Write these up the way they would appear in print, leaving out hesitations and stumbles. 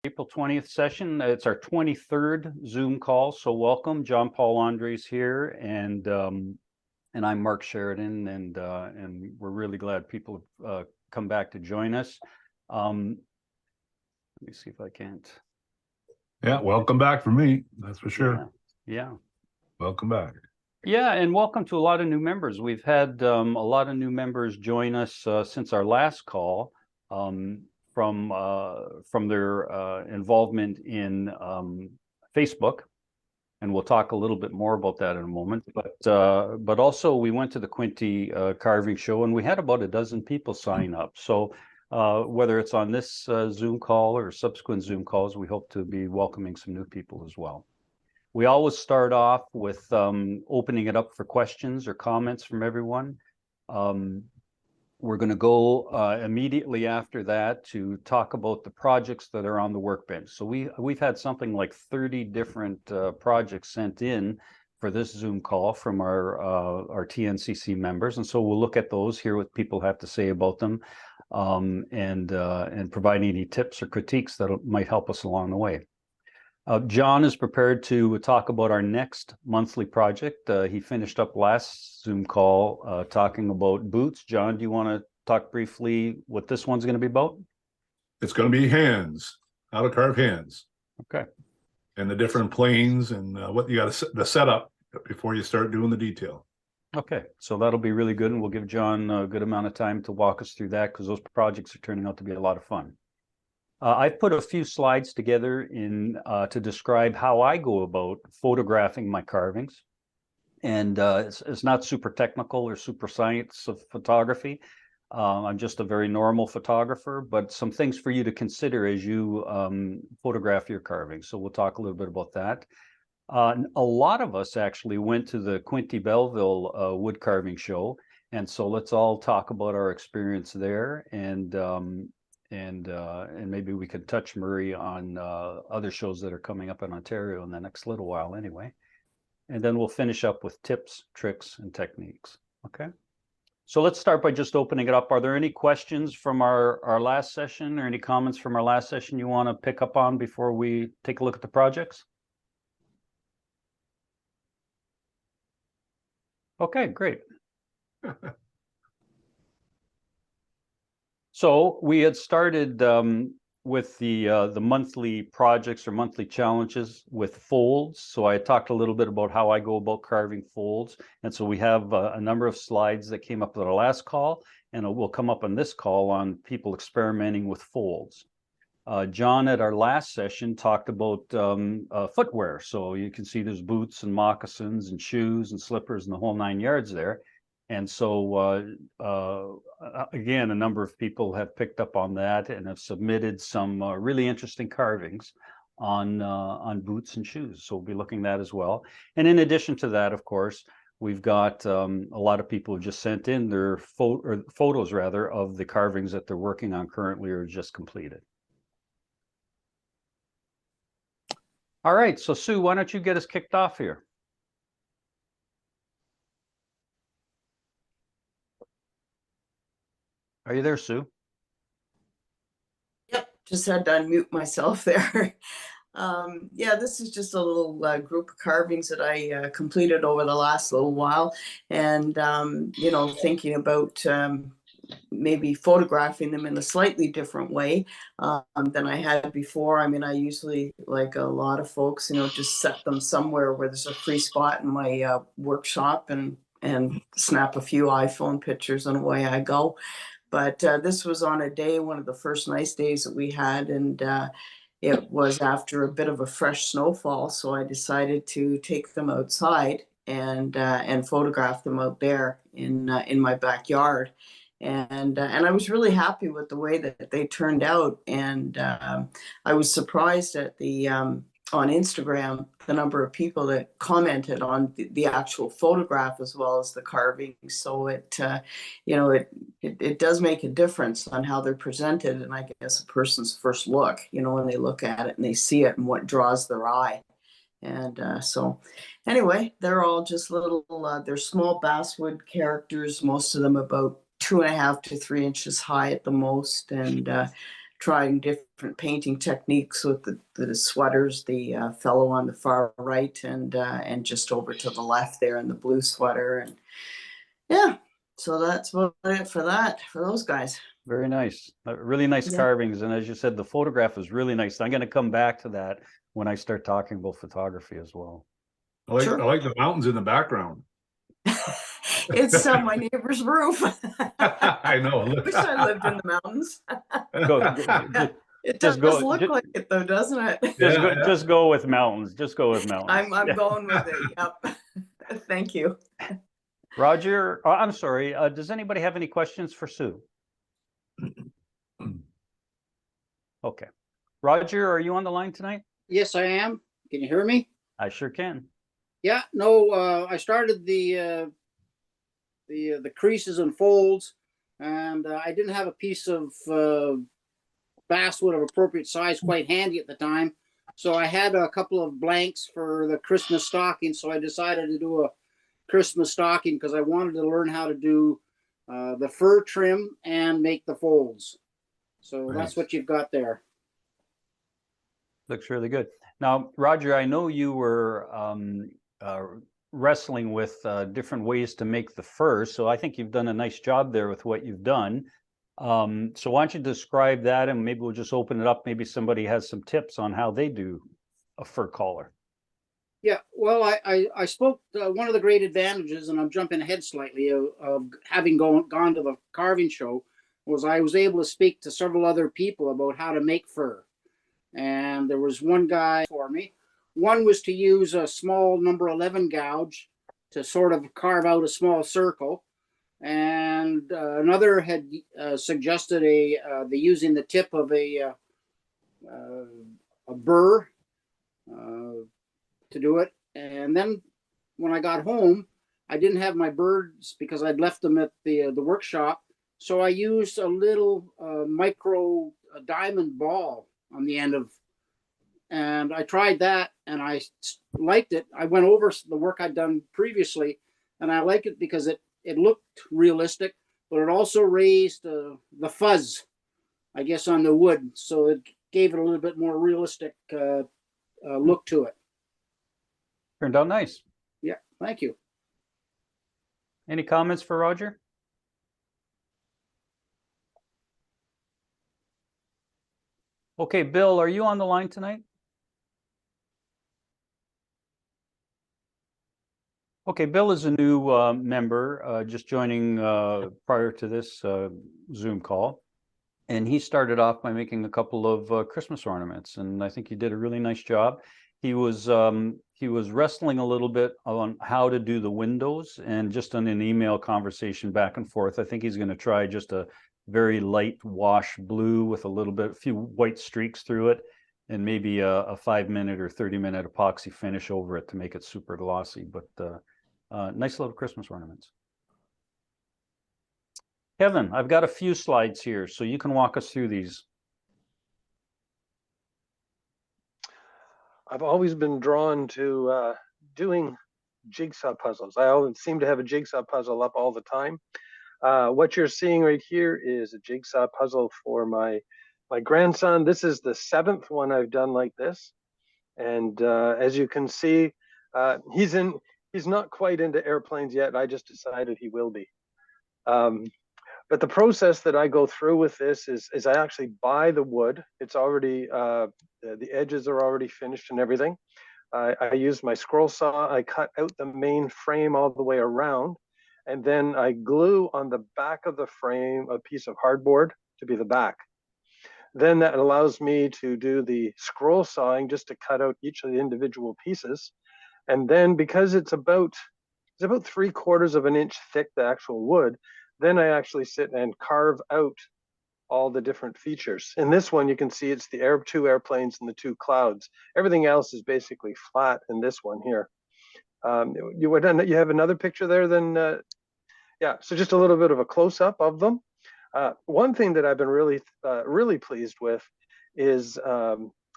April 20th session. It's our 23rd Zoom call, so welcome. John Paul Andres here, and I'm Mark Sheridan, and we're really glad people have come back to join us. Let me see if I can't. Yeah, welcome back from me. That's for sure. Yeah. Welcome back. Yeah, and welcome to a lot of new members. We've had a lot of new members join us since our last call. From their involvement in Facebook, and we'll talk a little bit more about that in a moment. But also we went to the Quinte carving show, and we had about a dozen people sign up. So whether it's on this Zoom call or subsequent Zoom calls, we hope to be welcoming some new people as well. We always start off with opening it up for questions or comments from everyone. We're going to go immediately after that to talk about the projects that are on the workbench. So we've had something like 30 different projects sent in for this Zoom call from our TNCC members, and so we'll look at those, hear what people have to say about them, and provide any tips or critiques that might help us along the way. John is prepared to talk about our next monthly project. He finished up last Zoom call talking about boots. John, do you want to talk briefly what this one's going to be about? It's going to be hands, how to carve hands. Okay. And the different planes and what you got to the setup before you start doing the detail. Okay, so that'll be really good, and we'll give John a good amount of time to walk us through that, because those projects are turning out to be a lot of fun. I've put a few slides together to describe how I go about photographing my carvings. And it's not super technical or super science of photography. I'm just a very normal photographer, but some things for you to consider as you photograph your carvings. So we'll talk a little bit about that. A lot of us actually went to the Quinte Belleville wood carving show. And so let's all talk about our experience there, and maybe we could touch Murray on other shows that are coming up in Ontario in the next little while anyway. And then we'll finish up with tips, tricks, and techniques. Okay. So let's start by just opening it up. Are there any questions from our last session, or any comments from our last session you want to pick up on before we take a look at the projects? Okay, great. So we had started with the monthly projects or monthly challenges with folds. So I talked a little bit about how I go about carving folds. And so we have a number of slides that came up at our last call, and it will come up on this call on people experimenting with folds. John, at our last session, talked about footwear. So you can see there's boots and moccasins and shoes and slippers and the whole 9 yards there. And so, again, a number of people have picked up on that and have submitted some really interesting carvings on boots and shoes. So we'll be looking at that as well. And in addition to that, of course, we've got a lot of people who just sent in their photos, rather, of the carvings that they're working on currently or just completed. All right, so Sue, why don't you get us kicked off here? Are you there, Sue? Yep, just had to unmute myself there. Yeah, this is just a little group of carvings that I completed over the last little while, and you know, thinking about maybe photographing them in a slightly different way than I had before. I mean, I usually, like a lot of folks, you know, just set them somewhere where there's a free spot in my workshop and snap a few iPhone pictures and away I go. But this was on a day, one of the first nice days that we had, and it was after a bit of a fresh snowfall. So I decided to take them outside and photograph them out there in my backyard. And I was really happy with the way that they turned out. And I was surprised at the on Instagram, the number of people that commented on the actual photograph as well as the carving. So it, you know, it does make a difference on how they're presented. And I guess a person's first look, you know, when they look at it and they see it and what draws their eye. And so anyway, they're all just little, they're small basswood characters, most of them about 2.5 to 3 inches high at the most, and trying different painting techniques with the sweaters, the fellow on the far right and just over to the left there in the blue sweater. And yeah, so that's about it for those guys. Very nice. Really nice Yeah. carvings. And as you said, the photograph is really nice. I'm going to come back to that when I start talking about photography as well. Sure. I like the mountains in the background. It's my neighbor's roof. I know. Wish I lived in the mountains. It Just does go- look ju- like it though, doesn't it? Just go with mountains. Just go with mountains. I'm going with it. Yep. Thank you. Roger, I'm sorry. Does anybody have any questions for Sue? Okay. Roger, are you on the line tonight? Yes, I am. Can you hear me? I sure can. Yeah, no, I started the creases and folds, and I didn't have a piece of basswood of appropriate size quite handy at the time. So I had a couple of blanks for the Christmas stocking. So I decided to do a Christmas stocking because I wanted to learn how to do the fur trim and make the folds. So Nice. That's what you've got there. Looks really good. Now, Roger, I know you were wrestling with different ways to make the fur. So I think you've done a nice job there with what you've done. So why don't you describe that, and maybe we'll just open it up. Maybe somebody has some tips on how they do a fur collar. Yeah, well, I spoke one of the great advantages, and I'm jumping ahead slightly, of having gone to the carving show, was I was able to speak to several other people about how to make fur. And there was one guy for me. One was to use a small number 11 gouge to sort of carve out a small circle. And another had suggested the using the tip of a burr to do it. And then when I got home, I didn't have my birds because I'd left them at the workshop. So I used a little micro diamond ball on the end of, and I tried that and I liked it. I went over the work I'd done previously, and I like it because it looked realistic, but it also raised the fuzz, I guess, on the wood. So it gave it a little bit more realistic look to it. Turned out nice. Yeah, thank you. Any comments for Roger? Okay, Bill, are you on the line tonight? Okay, Bill is a new member, just joining prior to this Zoom call. And he started off by making a couple of Christmas ornaments, and I think he did a really nice job. He was wrestling a little bit on how to do the windows, and just on an email conversation back and forth, I think he's going to try just a very light wash blue with a few white streaks through it, and maybe a 5-minute or 30-minute epoxy finish over it to make it super glossy. But nice little Christmas ornaments. Kevin, I've got a few slides here, so you can walk us through these. I've always been drawn to doing jigsaw puzzles. I always seem to have a jigsaw puzzle up all the time. What you're seeing right here is a jigsaw puzzle for my grandson. This is the 7th one I've done like this. And as you can see, he's not quite into airplanes yet. I just decided he will be. But the process that I go through with this is I actually buy the wood. It's already, the edges are already finished and everything. I use my scroll saw. I cut out the main frame all the way around, and then I glue on the back of the frame a piece of hardboard to be the back. Then that allows me to do the scroll sawing just to cut out each of the individual pieces. And then because it's about 3/4 of an inch thick, the actual wood, then I actually sit and carve out all the different features. In this one, you can see it's the 2 airplanes and the 2 clouds. Everything else is basically flat in this one here. You have another picture there then? Yeah, so just a little bit of a close-up of them. One thing that I've been really pleased with is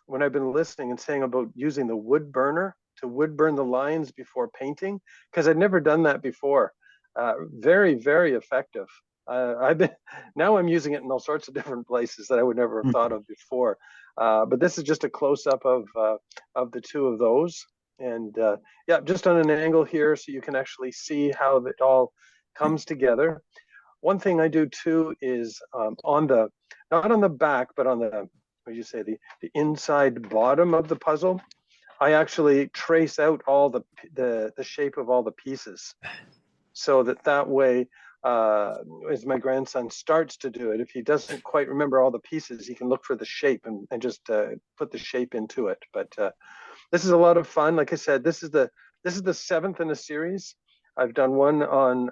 when I've been listening and saying about using the wood burner to wood burn the lines before painting, because I'd never done that before. Very, very effective. Now I'm using it in all sorts of different places that I would never have thought of before. But this is just a close up of the two of those. And yeah, just on an angle here so you can actually see how it all comes together. One thing I do too is not on the back, but on the, what do you say, the inside bottom of the puzzle, I actually trace out all the shape of all the pieces, so that way, as my grandson starts to do it, if he doesn't quite remember all the pieces, he can look for the shape and just put the shape into it. But this is a lot of fun. Like I said, this is the 7th in a series. I've done one on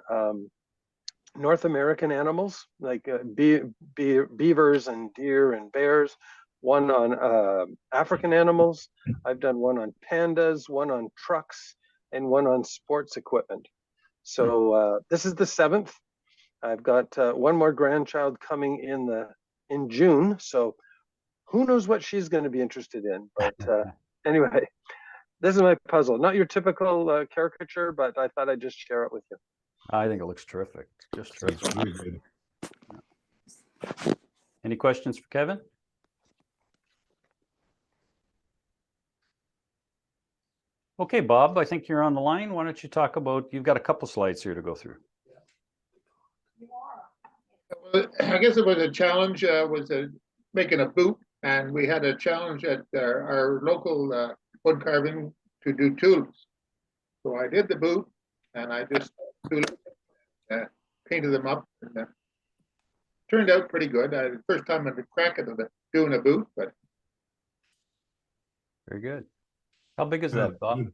North American animals, like beavers and deer and bears, one on African animals. I've done one on pandas, one on trucks, and one on sports equipment. So this is the 7th. I've got one more grandchild coming in June. So who knows what she's going to be interested in. But anyway, this is my puzzle. Not your typical caricature, but I thought I'd just share it with you. I think it looks terrific. Just terrific. That's really good. Any questions for Kevin? Okay, Bob, I think you're on the line. Why don't you talk about, you've got a couple slides here to go through. Well, I guess it was a challenge, making a boot, and we had a challenge at our local wood carving to do tools. So I did the boot, and I just painted them up, and turned out pretty good. The first time I'd crack at doing a boot, but Very good. How big is that, Bob?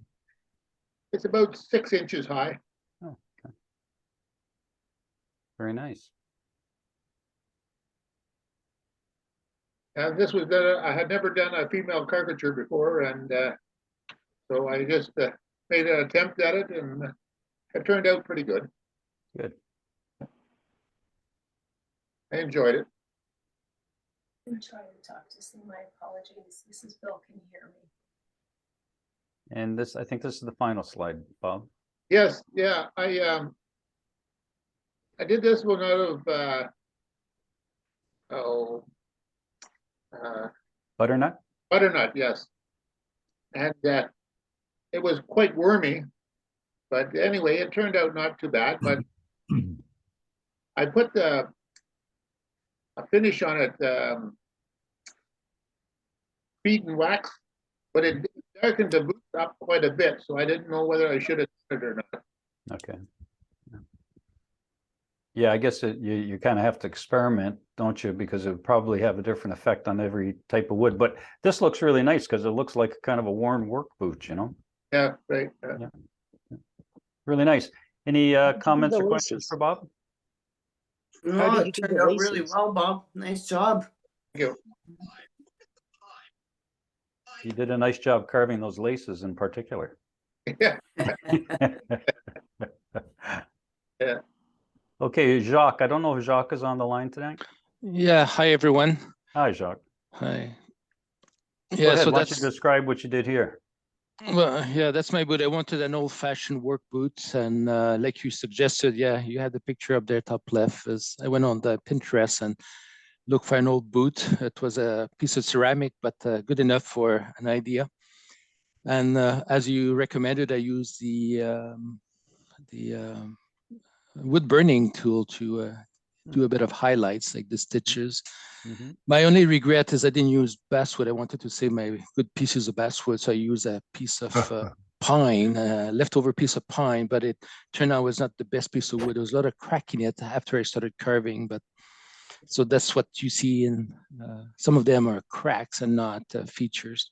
it's about 6 inches high. Oh, okay. Very nice. And this was I had never done a female caricature before, and so I just made an attempt at it, and it turned out pretty good. Good. I enjoyed it. I'm trying to talk to see. My apologies. This is Bill. Can you hear me? And this, I think this is the final slide, Bob. Yes, yeah. I did this one out of Butternut? butternut, yes. And it was quite wormy, but anyway, it turned out not too bad. But I put a finish on it, beaten wax, but it darkened the boot up quite a bit, so I didn't know whether I should have done it or not. Okay. Yeah, I guess you kind of have to experiment, don't you? Because it would probably have a different effect on every type of wood. But this looks really nice because it looks like kind of a worn work boot, you know? Yeah, right. Yeah. Really nice. Any comments or questions for Bob? No, did you it do turned the out really laces? well, Bob. Nice job. Thank you. You did a nice job carving those laces in particular. Yeah. Yeah. Okay, Jacques, I don't know if Jacques is on the line tonight. Yeah, hi everyone. Hi, Jacques. Hi. Go Yeah, ahead, so why don't you that's describe what you did here? well, yeah, that's my boot. I wanted an old-fashioned work boot, and like you suggested, yeah, you had the picture up there, top left. As I went on the Pinterest and looked for an old boot. It was a piece of ceramic, but good enough for an idea. And as you recommended, I used the wood burning tool to do a bit of highlights, like the stitches. Mm-hmm. My only regret is I didn't use basswood. I wanted to save my good pieces of basswood, so I used a piece of pine, leftover piece of pine, but it turned out it was not the best piece of wood. There was a lot of crack in it after I started carving, but so that's what you see in some of them are cracks and not features.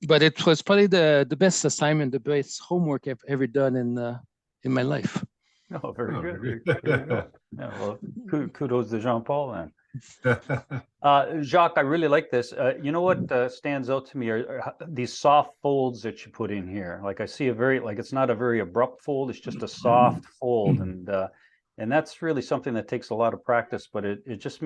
But it was probably the best assignment, the best homework I've ever done in my life. Oh, very Oh, good. very Very good. good. Yeah, well, kudos to Jean-Paul then. Jacques, I really like this. You know what stands out to me are these soft folds that you put in here. Like I see it's not a very abrupt fold. It's just a soft fold. And that's really something that takes a lot of practice, but it just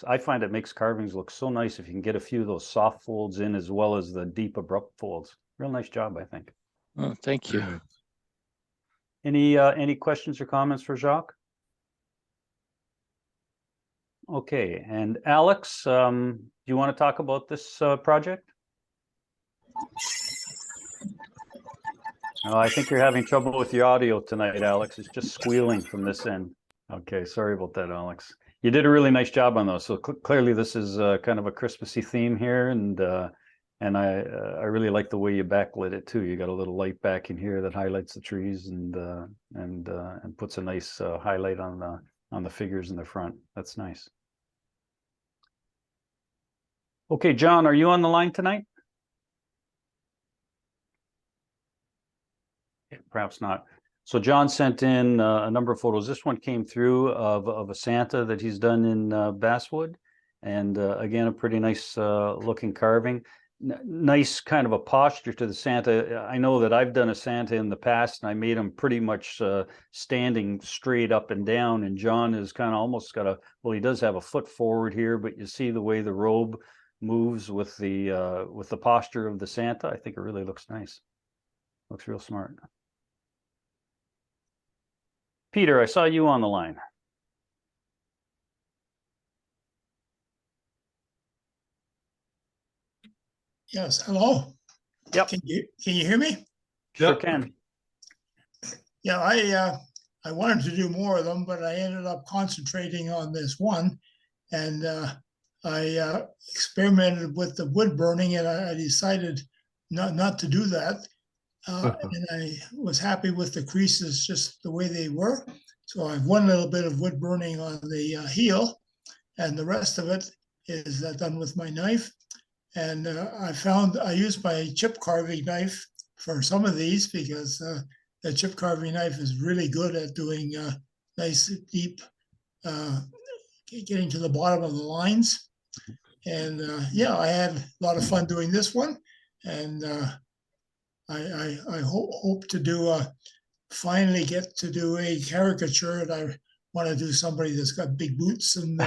I find it makes carvings look so nice if you can get a few of those soft folds in as well as the deep abrupt folds. Real nice job, I think. Oh, thank you. Any questions or comments for Jacques? Okay, and Alex, do you want to talk about this project? Oh, I think you're having trouble with your audio tonight, Alex. It's just squealing from this end. Okay, sorry about that, Alex. You did a really nice job on those. So clearly, this is kind of a Christmassy theme here, and I really like the way you backlit it too. You got a little light back in here that highlights the trees and puts a nice highlight on the figures in the front. That's nice. Okay, John, are you on the line tonight? Perhaps not. So John sent in a number of photos. This one came through of a Santa that he's done in basswood, and again, a pretty nice looking carving. Nice kind of a posture to the Santa. I know that I've done a Santa in the past, and I made him pretty much standing straight up and down. And John is kind of almost got well, he does have a foot forward here, but you see the way the robe moves with the posture of the Santa. I think it really looks nice. Looks real smart. Peter, I saw you on the line. Yes, hello. Yep. Can you hear me? Sure Yep. can. Yeah, I wanted to do more of them, but I ended up concentrating on this one, and I experimented with the wood burning, and I decided not to do that. And I was happy with the creases just the way they were. So I have one little bit of wood burning on the heel, and the rest of it is done with my knife. And I found I used my chip carving knife for some of these because the chip carving knife is really good at doing nice, deep, getting to the bottom of the lines. And yeah, I had a lot of fun doing this one. And I hope to do finally get to do a caricature, and I want to do somebody that's got big boots and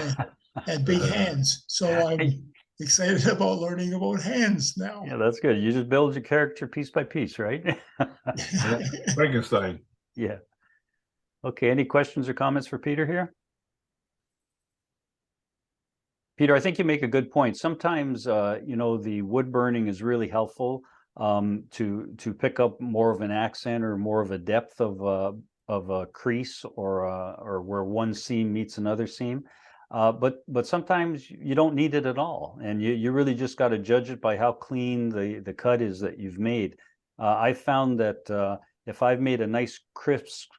big hands. So I'm excited about learning about hands now. Yeah, that's good. You just build your character piece by piece, right? Frankenstein. Yeah. Okay, any questions or comments for Peter here? Peter, I think you make a good point. Sometimes, you know, the wood burning is really helpful to pick up more of an accent or more of a depth of a crease or where one seam meets another seam. But sometimes you don't need it at all, and you really just got to judge it by how clean the cut is that you've made. I found that if I've made a nice crisp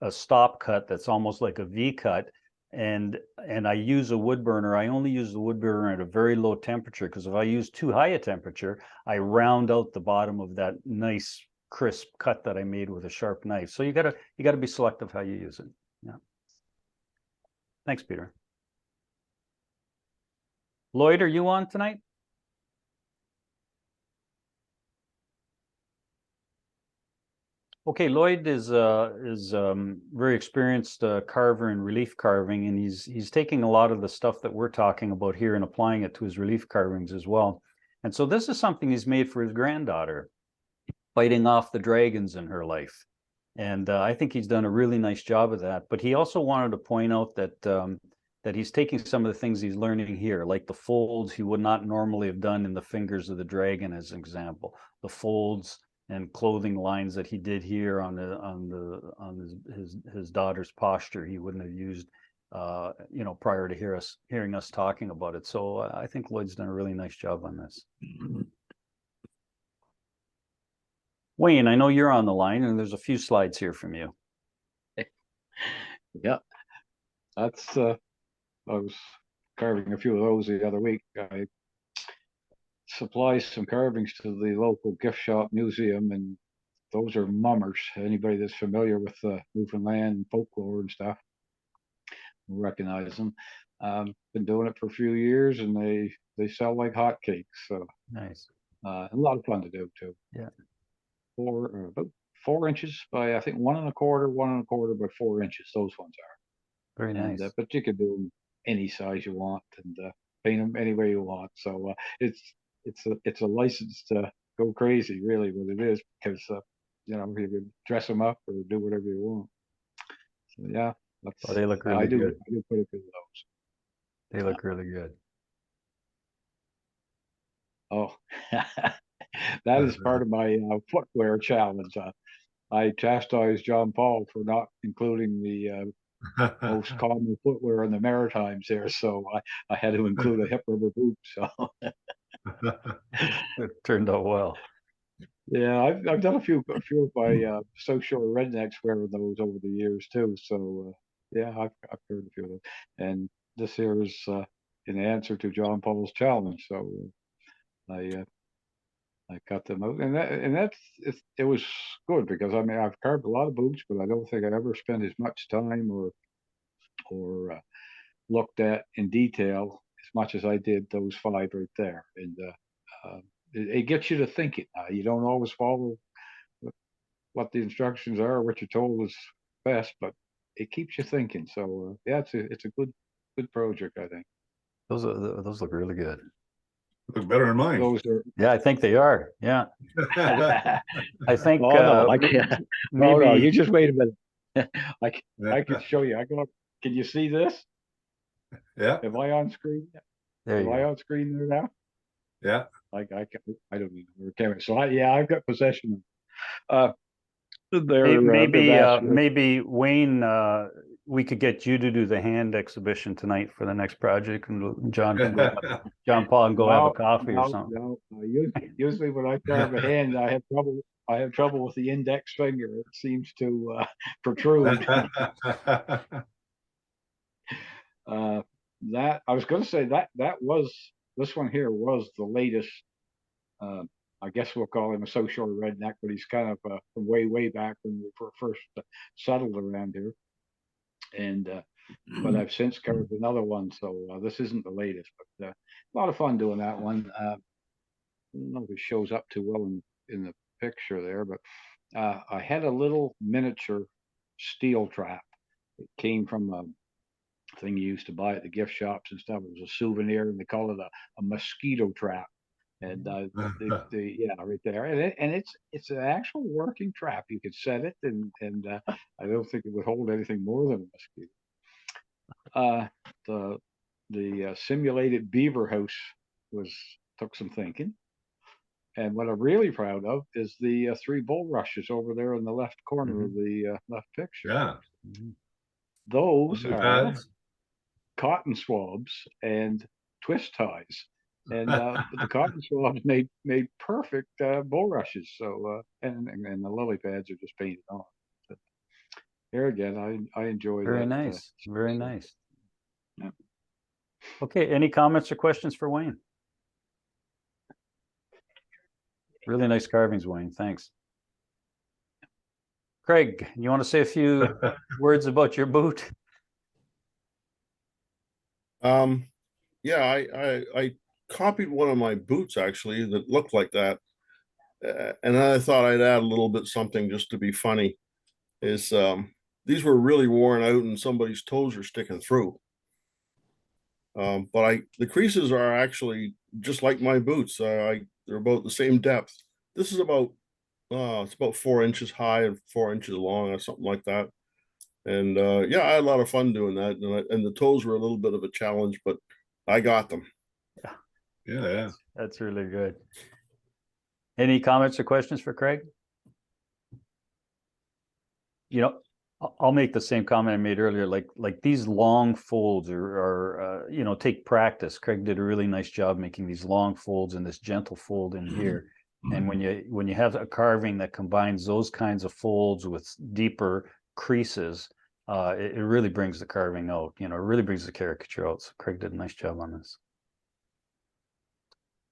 stop cut that's almost like a V cut, and I use a wood burner, I only use the wood burner at a very low temperature, because if I use too high a temperature, I round out the bottom of that nice crisp cut that I made with a sharp knife. So you gotta be selective how you use it. Yeah. Thanks, Peter. Lloyd, are you on tonight? Okay, Lloyd is very experienced carver in relief carving, and he's taking a lot of the stuff that we're talking about here and applying it to his relief carvings as well. And so this is something he's made for his granddaughter, fighting off the dragons in her life. And I think he's done a really nice job of that. But he also wanted to point out that that he's taking some of the things he's learning here, like the folds he would not normally have done in the fingers of the dragon, as an example. The folds and clothing lines that he did here on his daughter's posture, he wouldn't have used, you know, prior to hearing us talking about it. So I think Lloyd's done a really nice job on this. Wayne, I know you're on the line, and there's a few slides here from you. Yeah, that's I was carving a few of those the other week. I supply some carvings to the local gift shop museum, and those are mummers. Anybody that's familiar with Newfoundland folklore and stuff will recognize them. Been doing it for a few years, and they sell like hotcakes. So nice. A lot of fun to do too. Yeah. About 4 inches by, I think, 1.25 by 4 inches. Those ones are very nice. But you can do them any size you want, and paint them any way you want. So it's a license to go crazy, really, what it is, because you know, you can dress them up or do whatever you want. So yeah, that's they look really good. I do quite a bit of those. They look really good. Oh, that is part of my footwear challenge. I chastised John Paul for not including the most common footwear in the Maritimes there, so I had to include a hip rubber boot. So It turned out well. yeah, I've done a few of my South Shore rednecks wearing those over the years too. So yeah, I've heard a few of those, and this here is in answer to John Paul's challenge. So I cut them out, and it was good because I mean I've carved a lot of boots, but I don't think I ever spent as much time or looked at in detail as much as I did those 5 right there, and it gets you to thinking. You don't always follow what the instructions are, what you're told is best, but it keeps you thinking. So yeah, it's a good project, I think. Those look really good. Look better than mine. Those are. Yeah, I think they are. Yeah, I think Oh no, I can't. maybe. No, you just wait a minute. I can show you. Can you see this? Yeah. Am I on screen? There you Am I go. on screen there now? Yeah. I don't need to camera. So I've got possession of their Maybe Wayne, we could get you to do the hand exhibition tonight for the next project, and John Paul and go have a coffee or something. No. Usually when I carve a hand, I have trouble with the index finger. It seems to protrude. That I was going to say that this one here was the latest. I guess we'll call him a South Shore redneck, but he's kind of from way back when we first settled around here. And but I've since carved another one, so this isn't the latest, but a lot of fun doing that one. I don't know if it shows up too well in the picture there, but I had a little miniature steel trap. It came from a thing you used to buy at the gift shops and stuff. It was a souvenir, and they call it a mosquito trap. And yeah, right there, and it's an actual working trap. You could set it, and I don't think it would hold anything more than a mosquito. The simulated beaver house took some thinking, and what I'm really proud of is the 3 bulrushes over there in the left corner of the left picture. Yeah, those are pads. Cotton swabs and twist ties. And the cotton swabs made perfect bulrushes. So and the lily pads are just painted on. But here again, I enjoy Very that. nice. Very nice. Yeah. Okay, any comments or questions for Wayne? Really nice carvings, Wayne. Thanks. Craig, you want to say a few words about your boot? Yeah, I copied one of my boots actually that looked like that, and I thought I'd add a little bit something just to be funny. These were really worn out and somebody's toes are sticking through. But the creases are actually just like my boots. They're about the same depth. This is about it's about 4 inches high and 4 inches long or something like that. And yeah, I had a lot of fun doing that. And the toes were a little bit of a challenge, but I got them. Yeah. That's really good. Any comments or questions for Craig? You know, I'll make the same comment I made earlier. Like these long folds are you know, take practice. Craig did a really nice job making these long folds and this gentle fold in here. And when you have a carving that combines those kinds of folds with deeper creases, it really brings the carving out. You know, it really brings the caricature out. So Craig did a nice job on this.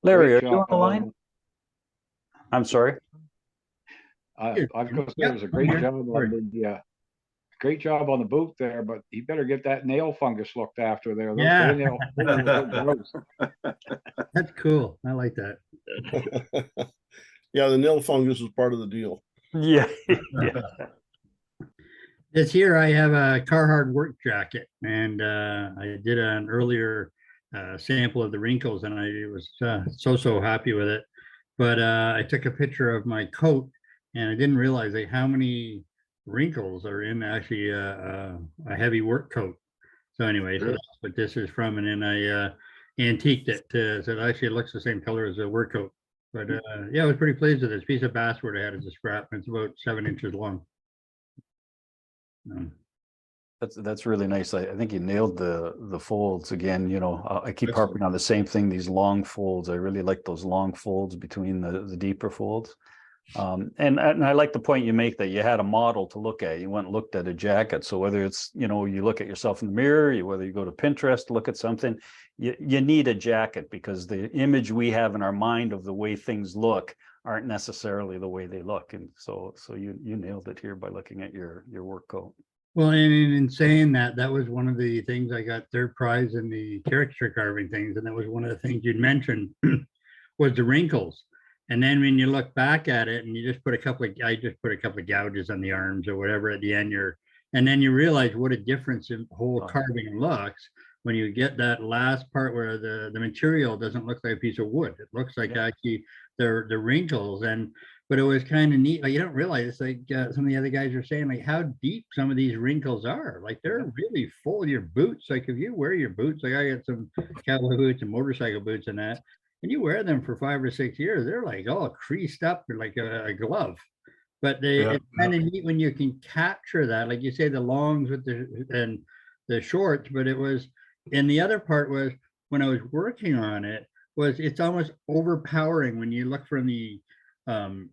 Larry, are you on the line? I'm sorry. I've got to say it was a great job on the great job on the boot there, but you better get that nail fungus looked after there. That's cool. I like that. Yeah, the nail fungus is part of the deal. Yeah. This year I have a Carhartt work jacket, and I did an earlier sample of the wrinkles, and I was so happy with it. But I took a picture of my coat, and I didn't realize how many wrinkles are in actually a heavy work coat. So anyway, so that's what this is from, and then I antiqued it so it actually looks the same color as the work coat. But yeah, I was pretty pleased with this piece of basswood I had as a scrap. It's about 7 inches long. That's really nice. I think you nailed the folds again. You know, I keep Excellent. harping on the same thing. These long folds. I really like those long folds between the deeper folds. And I like the point you make that you had a model to look at. You went and looked at a jacket. So whether it's, you know, you look at yourself in the mirror, whether you go to Pinterest, look at something, you need a jacket, because the image we have in our mind of the way things look aren't necessarily the way they look. And so you nailed it here by looking at your work coat. Well, and in saying that, that was one of the things I got third prize in the caricature carving things, and that was one of the things you'd mentioned was the wrinkles. And then when you look back at it, and you just put I just put a couple of gouges on the arms or whatever at the end, and then you realize what a difference in whole carving looks when you get that last part where the material doesn't look like a piece of wood. It looks like actually the wrinkles. But it was kind of neat. Like, you don't realize, it's like some of the other guys are saying, like, how deep some of these wrinkles are. Like, they're really full. Your boots, like if you wear your boots, like I got some cowboy boots and motorcycle boots and that, and you wear them for 5 or 6 years, they're like all creased up like a glove. But it's kind of neat when you can capture that, like you say, the longs with the shorts. But it was, and the other part was when I was working on it, was it's almost overpowering when you look from the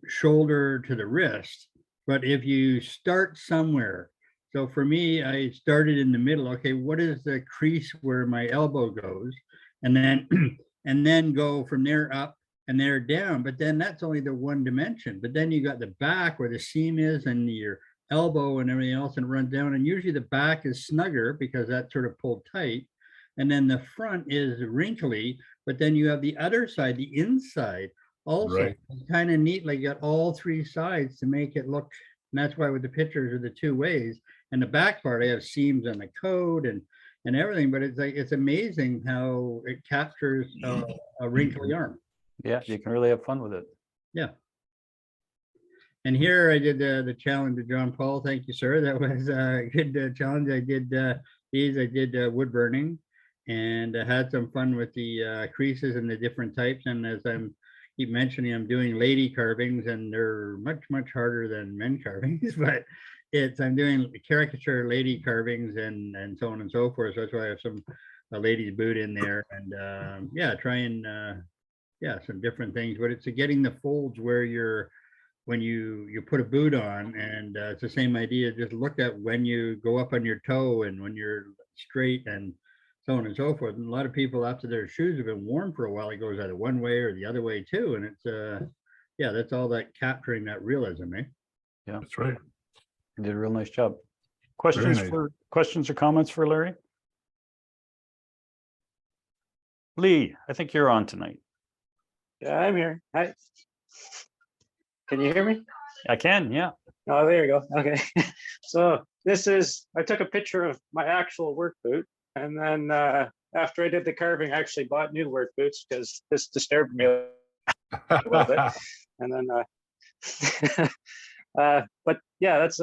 shoulder to the wrist. But if you start somewhere, so for me, I started in the middle. Okay, what is the crease where my elbow goes, and then and then go from there up and there down. But then that's only the one dimension. But then you got the back where the seam is and your elbow and everything else, and run down. And usually the back is snugger because that's sort of pulled tight. And then the front is wrinkly, but then you have the other side, the inside also. Right. Kind of neat, like you got all 3 sides to make it look, and that's why with the pictures are the 2 ways. And the back part, I have seams on the coat and everything, but it's like, it's amazing how it captures a wrinkly arm. Yeah, you can really have fun with it. Yeah. And here I did the challenge to John Paul. Thank you, sir. That was a good challenge. I did wood burning, and I had some fun with the creases and the different types. And as I'm keep mentioning, I'm doing lady carvings, and they're much harder than men carvings, but I'm doing caricature lady carvings and so on and so forth. So that's why I have some lady's boot in there, and yeah, trying some different things. But it's getting the folds where when you put a boot on, and it's the same idea. Just look at when you go up on your toe and when you're straight and so on and so forth. And a lot of people, after their shoes have been worn for a while, it goes either one way or the other way too. And it's that's all that capturing that realism, eh? Yeah, That's right. you did a real nice job. Questions nice. questions or comments for Larry? Lee, I think you're on tonight. Yeah, I'm here. Hi. Can you hear me? I can, yeah. Oh, there you go. Okay. So I took a picture of my actual work boot, and then after I did the carving, I actually bought new work boots because this disturbed me a little bit. And then, but yeah, that's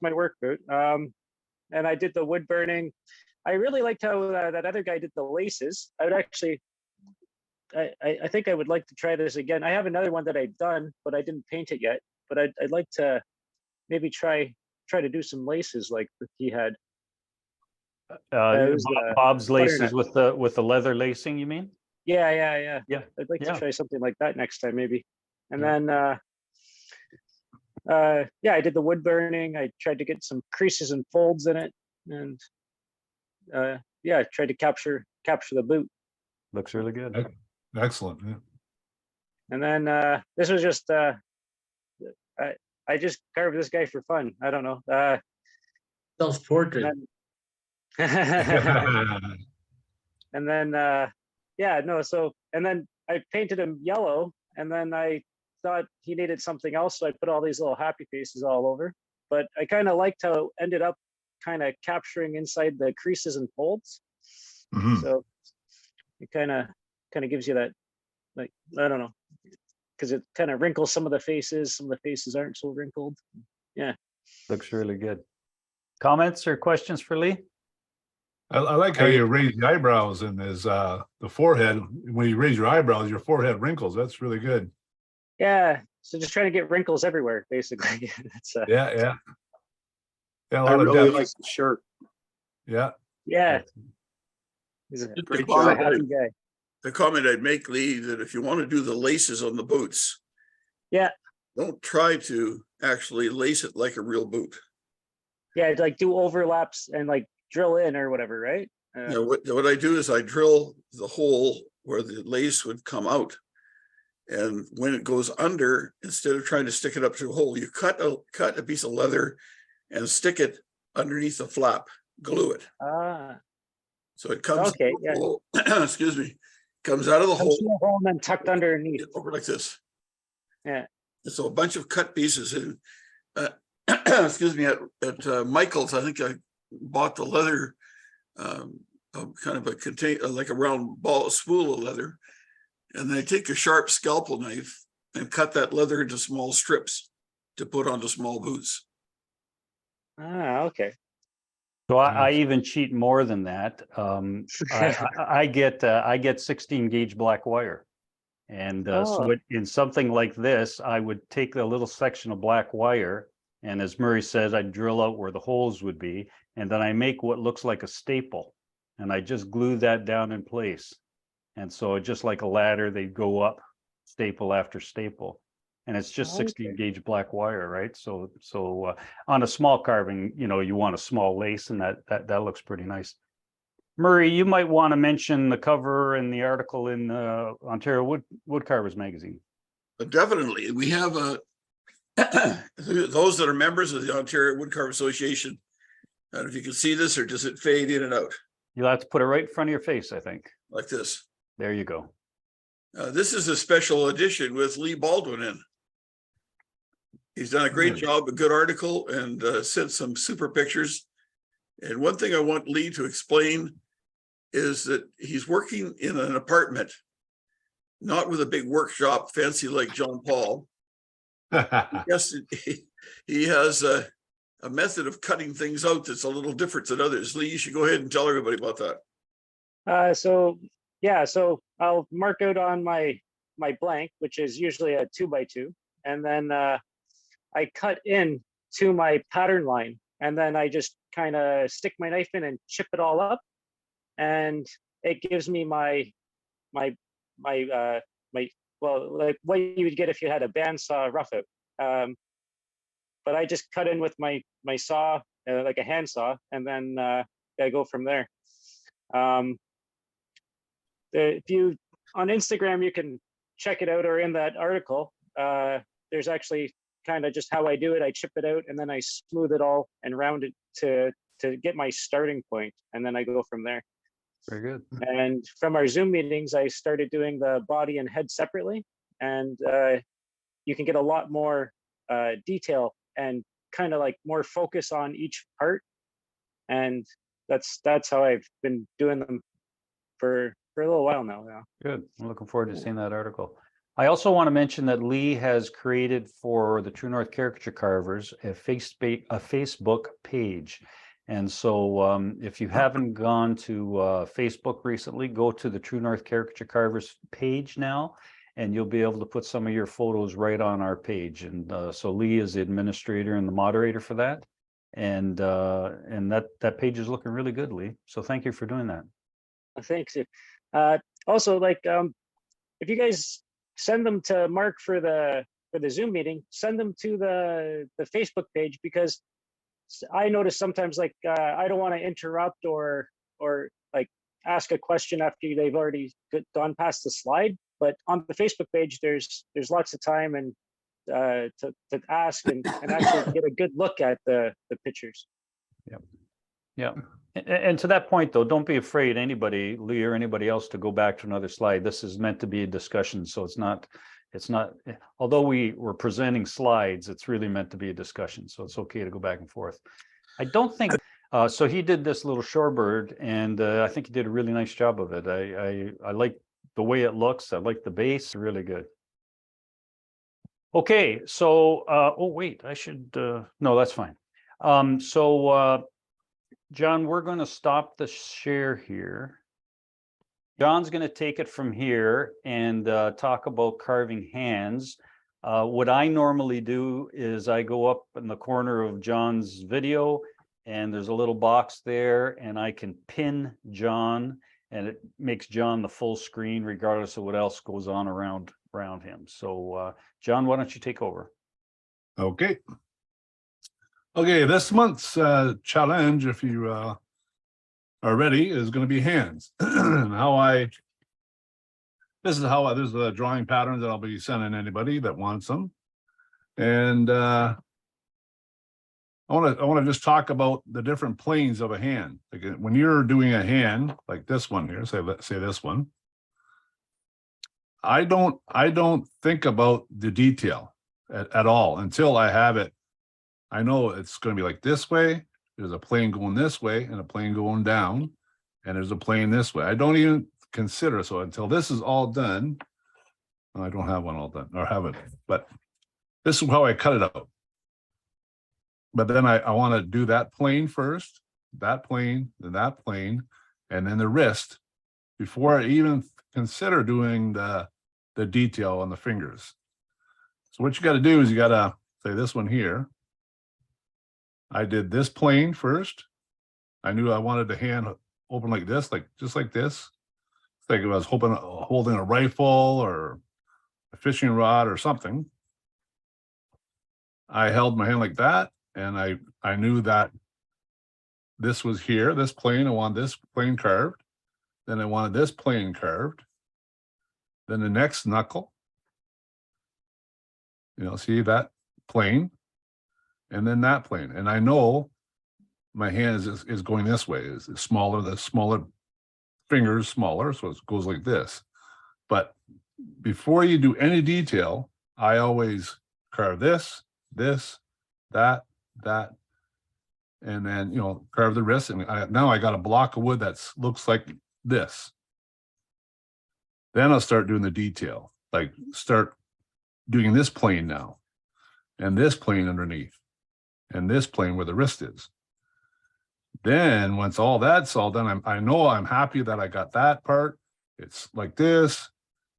my work boot. And I did the wood burning. I really liked how that other guy did the laces. I would actually, I think I would like to try this again. I have another one that I've done, but I didn't paint it yet. But I'd like to maybe try to do some laces like he had. Bob's laces with the leather lacing, you mean? Yeah. Yeah. I'd like to try something like that next time, maybe. And then, I did the wood burning. I tried to get some creases and folds in it, and I tried to capture the boot. Looks really good. Excellent. Yeah. And then this was just I just carved this guy for fun. I don't know. Self-portrait. And then so and then I painted him yellow, and then I thought he needed something else, so I put all these little happy faces all over. But I kind of liked how it ended up kind of capturing inside the creases and folds. Mhm. So it kind of gives you that, like, I don't know, because it kind of wrinkles some of the faces. Some of the faces aren't so wrinkled. Yeah. Looks really good. Comments or questions for Lee? I like how you raise the eyebrows and his the forehead. When you raise your eyebrows, your forehead wrinkles. That's really good. Yeah. So just trying to get wrinkles everywhere, basically. That's Yeah. Yeah, a I lot of really depth. like the shirt. Yeah. yeah. He's a Just a great comment happy guy. The comment I'd make, Lee, that if you want to do the laces on the boots, Yeah. don't try to actually lace it like a real boot. Yeah, like do overlaps and like drill in or whatever, right? What I do is I drill the hole where the lace would come out. And when it goes under, instead of trying to stick it up through a hole, you cut a piece of leather and stick it underneath the flap, glue it. So it comes okay, out of the hole, excuse me, comes out of the hole, and then tucked underneath. over like this. Yeah. So a bunch of cut pieces, and excuse me, at Michael's, I think I bought the leather, kind of a contain, like a round ball, spool of leather, and then I take a sharp scalpel knife and cut that leather into small strips to put onto small boots. Okay. So I even cheat more than that. I get 16 gauge black wire. And so in something like this, I would take a little section of black wire. And as Murray says, I'd drill out where the holes would be. And then I make what looks like a staple. And I just glue that down in place. And so just like a ladder, they go up staple after staple. And it's just 16 gauge black wire, right? So on a small carving, you want a small lace, and that looks pretty nice. Murray, you might want to mention the cover and the article in Ontario Woodcarvers magazine. Definitely. We have those that are members of the Ontario Woodcarver Association. I don't know if you can see this, or does it fade in and out? You'll have to put it right in front of your face, I think. Like this. There you go. This is a special edition with Lee Baldwin in. He's done a great job, a good article, and sent some super pictures. And one thing I want Lee to explain is that he's working in an apartment, not with a big workshop, fancy like John Paul. Yes, he has a method of cutting things out that's a little different than others. Lee, you should go ahead and tell everybody about that. So I'll mark out on my blank, which is usually a 2x2, and then I cut in to my pattern line, and then I just kind of stick my knife in and chip it all up, and it gives me my well, like what you would get if you had a bandsaw rough out. But I just cut in with my saw, like a hand saw, and then I go from there. If you on Instagram, you can check it out, or in that article, there's actually kind of just how I do it. I chip it out, and then I smooth it all and round it to get my starting point, and then I go from there. Very good. And from our Zoom meetings, I started doing the body and head separately, and you can get a lot more detail and kind of like more focus on each part. And that's how I've been doing them for a little while now. Yeah. Good. I'm looking forward to seeing that article. I also want to mention that Lee has created for the True North Caricature Carvers a Facebook page. And so if you haven't gone to Facebook recently, go to the True North Caricature Carvers page now, and you'll be able to put some of your photos right on our page. And so Lee is the administrator and the moderator for that. And that page is looking really good, Lee. So thank you for doing that. Thanks. Also, like if you guys send them to Mark for the Zoom meeting, send them to the Facebook page, because I notice sometimes like I don't want to interrupt or like ask a question after they've already gone past the slide. But on the Facebook page, there's lots of time and to ask and actually get a good look at the pictures. Yeah. And to that point, though, don't be afraid, anybody, Lee or anybody else, to go back to another slide. This is meant to be a discussion, so it's not, although we were presenting slides, it's really meant to be a discussion. So it's okay to go back and forth. I don't think, so he did this little shorebird, and I think he did a really nice job of it. I like the way it looks. I like the base, really good. Okay, so, oh wait, I should, no, that's fine. John, we're going to stop the share here. John's going to take it from here and talk about carving hands. What I normally do is I go up in the corner of John's video and there's a little box there and I can pin John and it makes John the full screen regardless of what else goes on around him. So John, why don't you take over? Okay. Okay, this month's challenge, if you are ready, is going to be hands. This is the drawing patterns that I'll be sending anybody that wants them. And I want to just talk about the different planes of a hand. Like when you're doing a hand like this one here, say this one, I don't think about the detail at all until I have it. I know it's going to be like this way. There's a plane going this way and a plane going down, and there's a plane this way. I don't even consider, so until this is all done, I don't have one all done or have it, but this is how I cut it out. But then I want to do that plane first, that plane, then that plane, and then the wrist before I even consider doing the detail on the fingers. So what you got to do is you got to say this one here. I did this plane first. I knew I wanted the hand open like this, just like this. It's like if I was holding a rifle or a fishing rod or something. I held my hand like that, and I knew that this was here, this plane. I wanted this plane carved. Then I wanted this plane carved. Then the next knuckle. See that plane, and then that plane. And I know my hand is going this way. Is smaller, the smaller fingers smaller, so it goes like this. But before you do any detail, I always carve this, that, and then carve the wrist. And now I got a block of wood that looks like this. Then I'll start doing the detail, like start doing this plane now, and this plane underneath, and this plane where the wrist is. Then once all that's all done, I know I'm happy that I got that part. It's like this.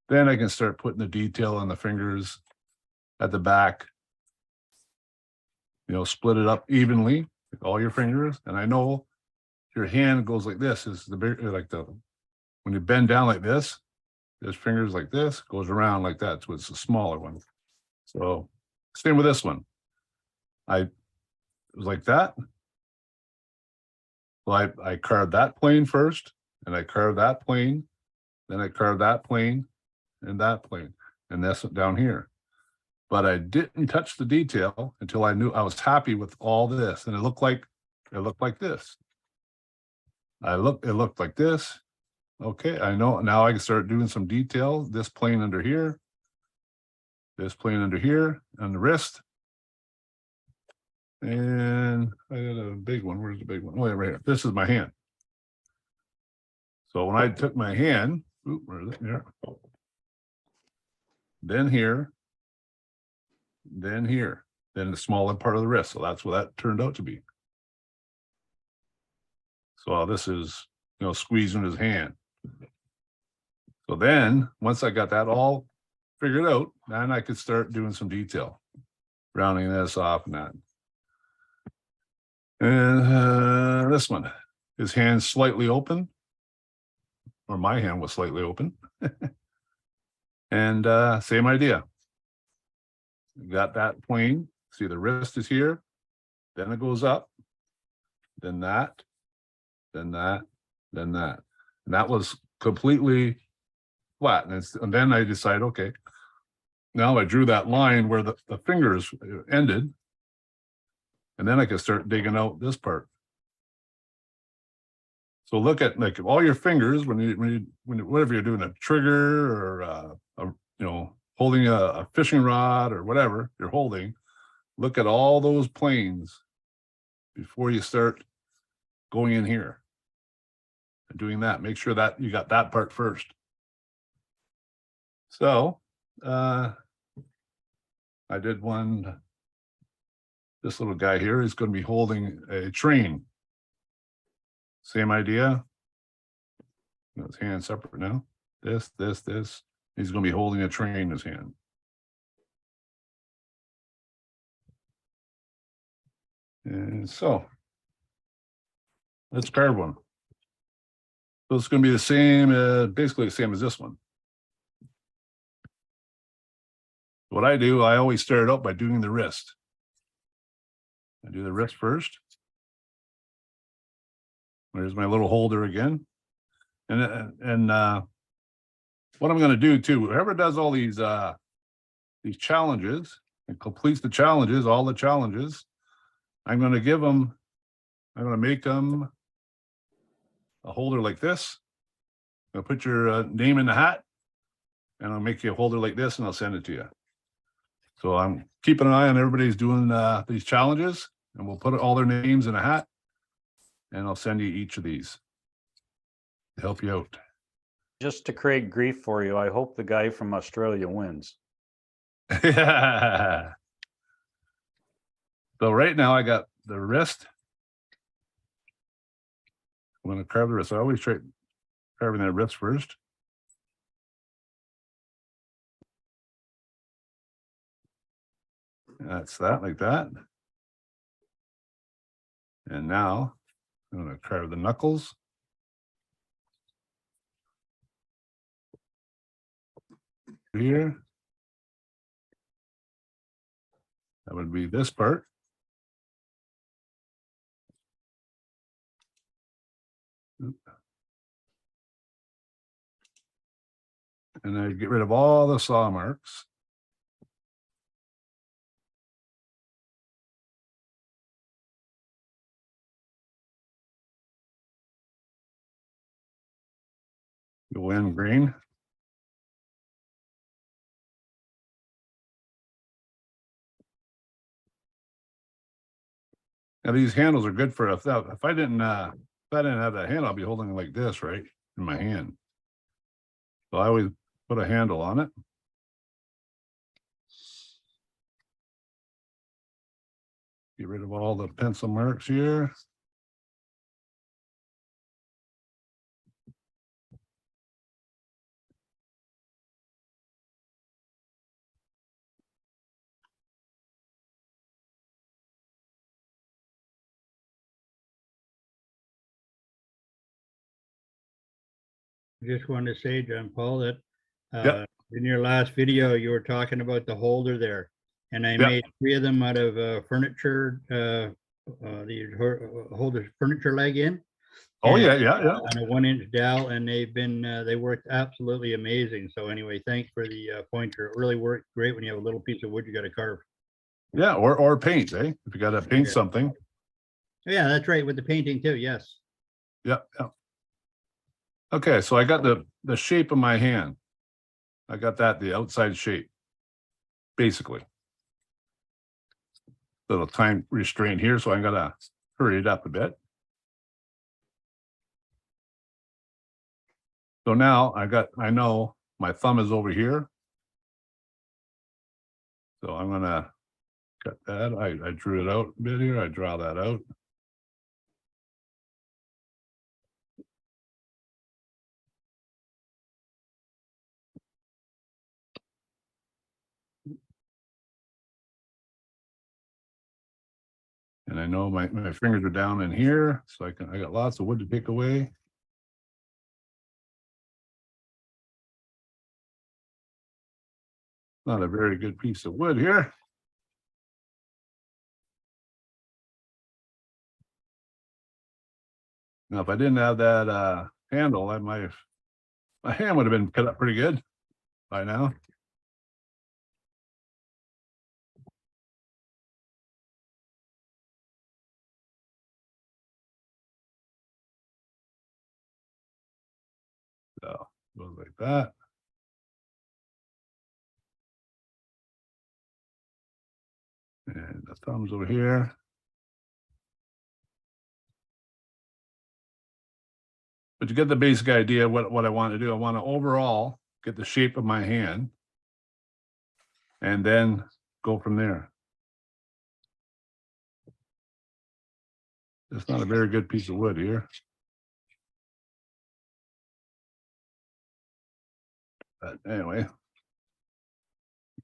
Then I can start putting the detail on the fingers at the back. Split it up evenly, like all your fingers. And I know your hand goes like this. Is the big, when you bend down like this, there's fingers like this, goes around like that. So it's a smaller one. So same with this one. It was like that. Well, I carved that plane first, and I carved that plane, then I carved that plane, and that plane, and that's down here. But I didn't touch the detail until I knew I was happy with all this, and it looked like this. It looked like this. Okay, I know now I can start doing some detail. This plane under here, this plane under here, on the wrist. And I got a big one. Where's the big one? Oh, yeah, right here. This is my hand. So when I took my hand, where is it? Here. Then here, then here, then the smaller part of the wrist. So that's what that turned out to be. So this is, squeezing his hand. So then once I got that all figured out, then I could start doing some detail, rounding this off and that. And this one, his hand slightly open, or my hand was slightly open. And same idea. Got that plane. See, the wrist is here, then it goes up, then that, then that, then that. And that was completely flat. And then I decided, okay, now I drew that line where the fingers ended. And then I could start digging out this part. So look at like all your fingers when whatever you're doing, a trigger or holding a fishing rod or whatever you're holding. Look at all those planes before you start going in here and doing that. Make sure that you got that part first. So I did one this little guy here is going to be holding a train. Same idea. His hand separate now. This. He's going to be holding a train in his hand. And so let's carve one. So it's going to be the same, basically the same as this one. What I do, I always start out by doing the wrist. I do the wrist first. There's my little holder again. And what I'm going to do too, whoever does all these challenges and completes the challenges, all the challenges, I'm going to give them, I'm going to make them a holder like this. I'll put your name in the hat, and I'll make you a holder like this, and I'll send it to you. So I'm keeping an eye on everybody's doing these challenges, and we'll put all their names in a hat, and I'll send you each of these to help you out. Just to create grief for you, I hope the guy from Australia wins. Yeah. So right now I got the wrist. I'm going to carve the wrist. I always try carving that wrist first. That's that, like that. And now I'm going to carve the knuckles. Here. That would be this part. And I get rid of all the saw marks. Go in green. Now these handles are good for if I didn't have that handle, I'll be holding it like this, right, in my hand. So I always put a handle on it. Get rid of all the pencil marks here. I just wanted to say, John Paul, that Yep. in your last video, you were talking about the holder there. And I Yep. made 3 of them out of furniture, the hold the furniture leg in. Oh, yeah, And, yeah. on a 1-inch dowel, and they've been, they worked absolutely amazing. So anyway, thanks for the pointer. It really worked great when you have a little piece of wood you got to carve. Yeah, or paint, eh? If you got to paint Yeah. something. Yeah, that's right, with the painting too, yes. Yeah. Okay, so I got the shape of my hand. I got that, the outside shape, basically. Little time restraint here, so I'm gonna hurry it up a bit. So now I know my thumb is over here. So I'm gonna cut that. I drew it out a bit here. I draw that out. And I know my fingers are down in here, so I got lots of wood to take away. Not a very good piece of wood here. Now, if I didn't have that handle, my hand would have been cut up pretty good by now. So goes like that. And the thumb's over here. But you get the basic idea of what I want to do. I want to overall get the shape of my hand and then go from there. It's not a very good piece of wood here. But anyway,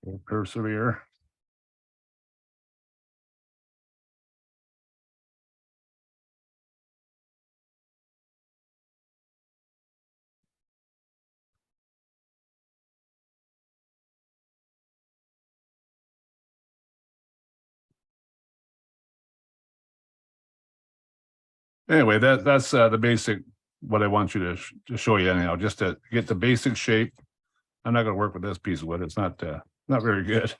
we'll persevere. Anyway, that's the basic, what I want you to show you anyhow, just to get the basic shape. I'm not gonna work with this piece of wood. It's not very good.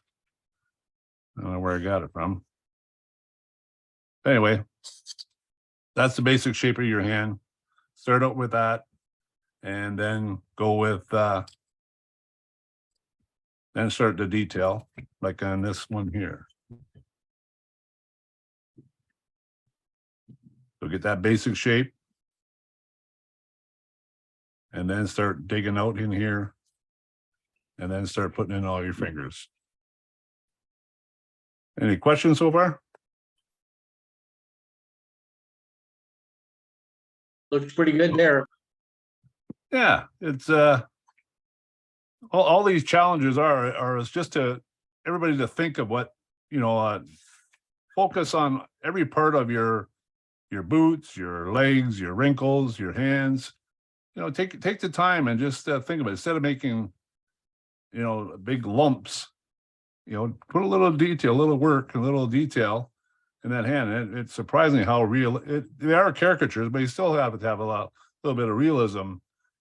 I don't know where I got it from. Anyway, that's the basic shape of your hand. Start out with that and then go with then start the detail, like on this one here. So get that basic shape and then start digging out in here and then start putting in all your fingers. Any questions so far? Looks pretty good there. Yeah, it's all these challenges are is just to everybody to think of what, you know, focus on every part of your boots, your legs, your wrinkles, your hands. You know, take the time and just think of it instead of making, you know, big lumps. You know, put a little detail, a little work, a little detail in that hand. It's surprising how real they are caricatures, but you still have to have a little bit of realism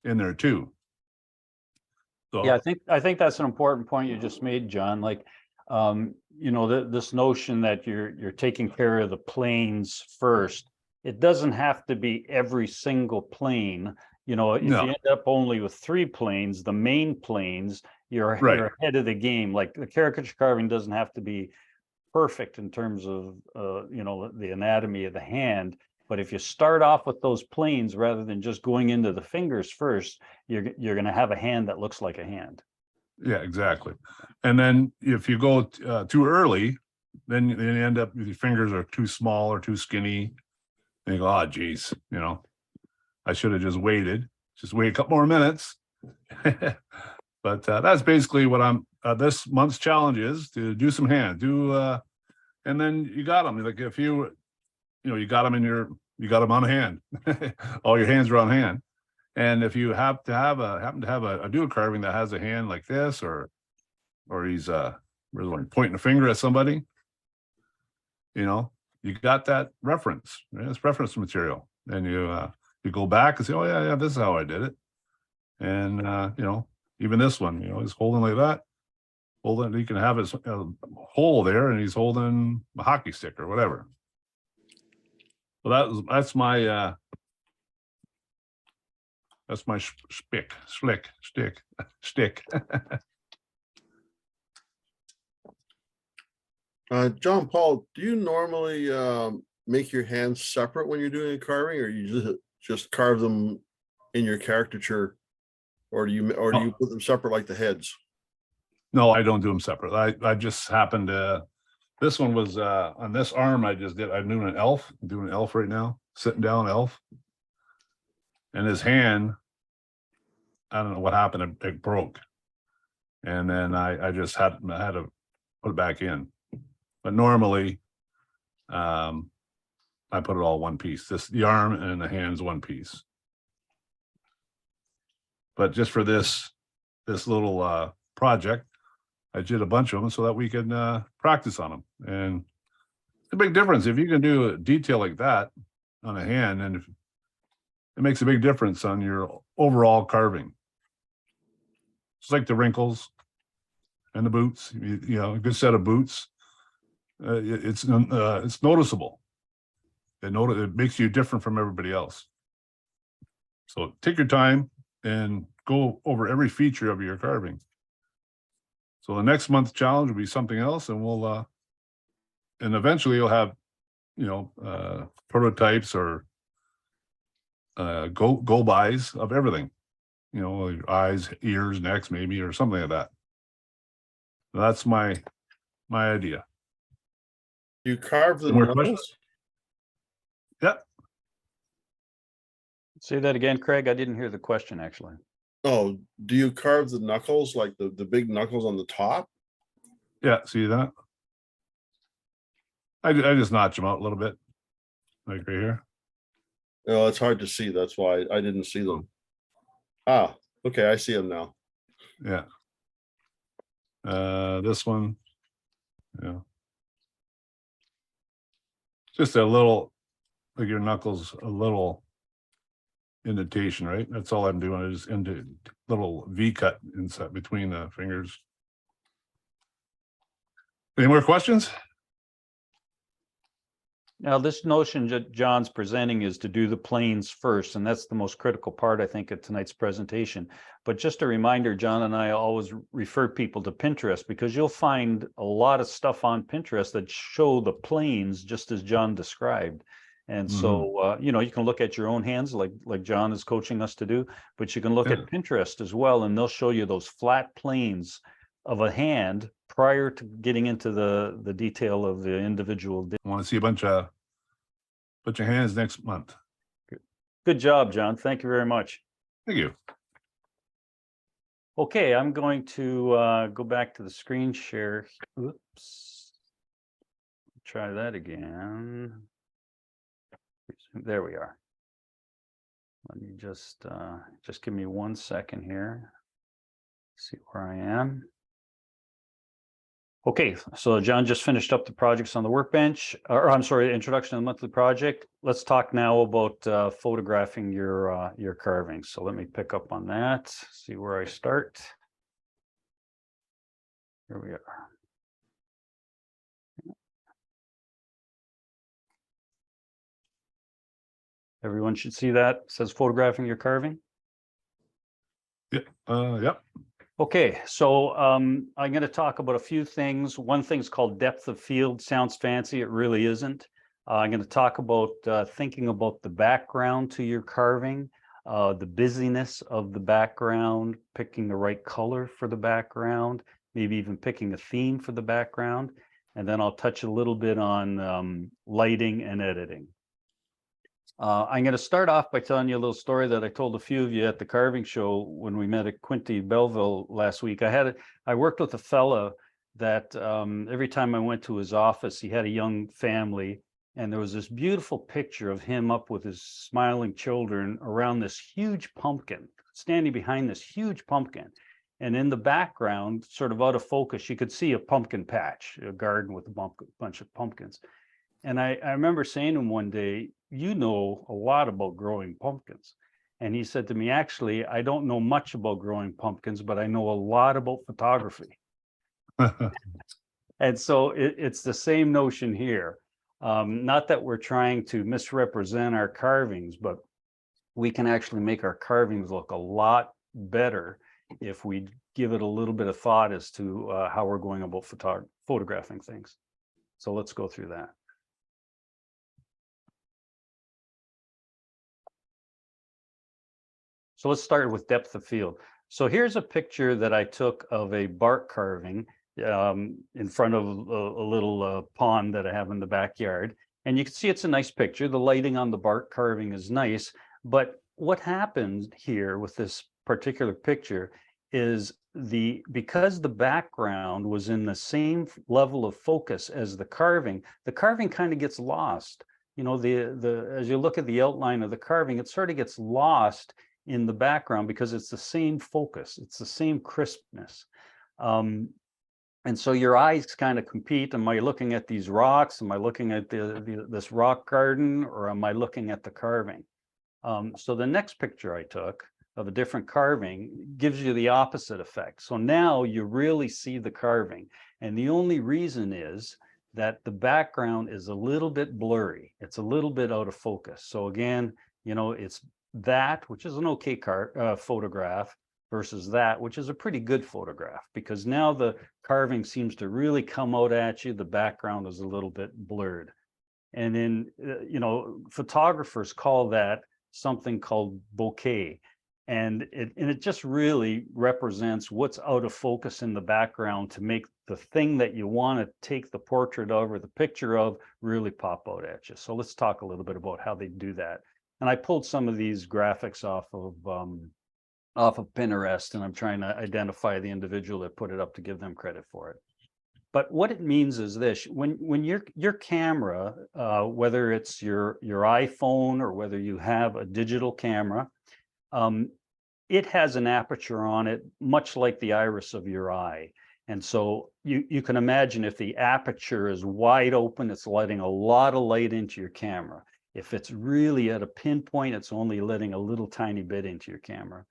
in there too. So, Yeah, I think that's an important point you just made, John. Like, you know, this notion that you're taking care of the planes first. It doesn't have to be every single plane. You know, if you end up only with 3 planes, the main planes, you're ahead of the game. Like the caricature carving doesn't have to be perfect in terms of you know, the anatomy of the hand. But if you start off with those planes rather than just going into the fingers first, you're going to have a hand that looks like a hand. yeah, exactly. And then if you go too early, then you end up with your fingers are too small or too skinny. And you go, oh, geez, you know, I should have just waited a couple more minutes. But that's basically what I'm this month's challenge is, to do some hand, and then you got them. Like if you know, you got them on hand. All your hands are on hand. And if you happen to have a do a carving that has a hand like this, or he's pointing a finger at somebody, you know, you got that reference. Right? It's reference material. And you go back and say, oh yeah, this is how I did it. And you know, even this one, you know, he's holding like that. Holding, he can have his hole there, and he's holding a hockey stick or whatever. Well, that's my stick. John Paul, do you normally make your hands separate when you're doing a carving, or you just carve them in your caricature, or do you put them separate like the heads? No, I don't do them separate. I just happened to. This one was on this arm. I'm doing an elf. I'm doing an elf right now, sitting down elf. And his hand, I don't know what happened. It broke, and then I just had to put it back in. But normally, I put it all one piece. The arm and the hands one piece. But just for this little project, I did a bunch of them so that we can practice on them. And it's a big difference if you can do a detail like that on a hand, and it makes a big difference on your overall carving. It's like the wrinkles and the boots. You know, a good set of boots. It's noticeable. It makes you different from everybody else. So take your time and go over every feature of your carving. So the next month's challenge will be something else, and we'll and eventually you'll have, you know, prototypes or go bys of everything. You know, your eyes, ears, necks, maybe, or something like that. That's my idea. You carve the More nose? questions? Yep. Say that again, Craig. I didn't hear the question, actually. Oh, do you carve the knuckles, like the big knuckles on the top? Yeah, see that? I just notch them out a little bit, like right here. No, it's hard to see. That's why I didn't see them. Ah, okay, I see them now. Yeah. This one, yeah. Just a little, like your knuckles, a little indentation, right? That's all I'm doing. I just into little V cut inside between the fingers. Any more questions? Now, this notion that John's presenting is to do the planes first, and that's the most critical part, I think, of tonight's presentation. But just a reminder, John and I always refer people to Pinterest, because you'll find a lot of stuff on Pinterest that show the planes just as John described. And so, you know, you can look at your own hands like John is coaching us to do, but you can look at Pinterest as well, and they'll show you those flat planes of a hand prior to getting into the detail of the individual. I want to see a bunch of hands next month. Good job, John. Thank you very much. Thank you. Okay, I'm going to go back to the screen share. Oops. Try that again. There we are. Let me just give me 1 second here. See where I am. Okay, so John just finished up the projects on the workbench, or I'm sorry, introduction to the monthly project. Let's talk now about photographing your carvings. So let me pick up on that, see where I start. Here we are. Everyone should see that. It says photographing your carving. Yep. Yep. Okay, so I'm going to talk about a few things. One thing's called depth of field. Sounds fancy, it really isn't. I'm going to talk about thinking about the background to your carving, the busyness of the background, picking the right color for the background, maybe even picking a theme for the background. And then I'll touch a little bit on lighting and editing. I'm going to start off by telling you a little story that I told a few of you at the carving show when we met at Quinty Belleville last week. I worked with a fella that every time I went to his office, he had a young family, and there was this beautiful picture of him up with his smiling children around this huge pumpkin, standing behind this huge pumpkin. And in the background, sort of out of focus, you could see a pumpkin patch, a garden with a bunch of pumpkins. And I remember saying to him one day, you know a lot about growing pumpkins. And he said to me, actually, I don't know much about growing pumpkins, but I know a lot about photography. And so it's the same notion here. Not that we're trying to misrepresent our carvings, but we can actually make our carvings look a lot better if we give it a little bit of thought as to how we're going about photographing things. So let's go through that. So let's start with depth of field. So here's a picture that I took of a bark carving in front of a little pond that I have in the backyard. And you can see it's a nice picture. The lighting on the bark carving is nice. But what happened here with this particular picture is because the background was in the same level of focus as the carving kind of gets lost. You know, as you look at the outline of the carving, it sort of gets lost in the background because it's the same focus, it's the same crispness. And so your eyes kind of compete. Am I looking at these rocks? Am I looking at this rock garden, or am I looking at the carving? So the next picture I took of a different carving gives you the opposite effect. So now you really see the carving. And the only reason is that the background is a little bit blurry. It's a little bit out of focus. So again, you know, it's that, which is an okay photograph, versus that, which is a pretty good photograph, because now the carving seems to really come out at you. The background is a little bit blurred. And then, you know, photographers call that something called bokeh. And it just really represents what's out of focus in the background to make the thing that you want to take the portrait of or the picture of really pop out at you. So let's talk a little bit about how they do that. And I pulled some of these graphics off of Pinterest, and I'm trying to identify the individual that put it up to give them credit for it. But what it means is this: when your camera, whether it's your iPhone or whether you have a digital camera, it has an aperture on it, much like the iris of your eye. And so you can imagine if the aperture is wide open, it's letting a lot of light into your camera. If it's really at a pinpoint, it's only letting a little tiny bit into your camera.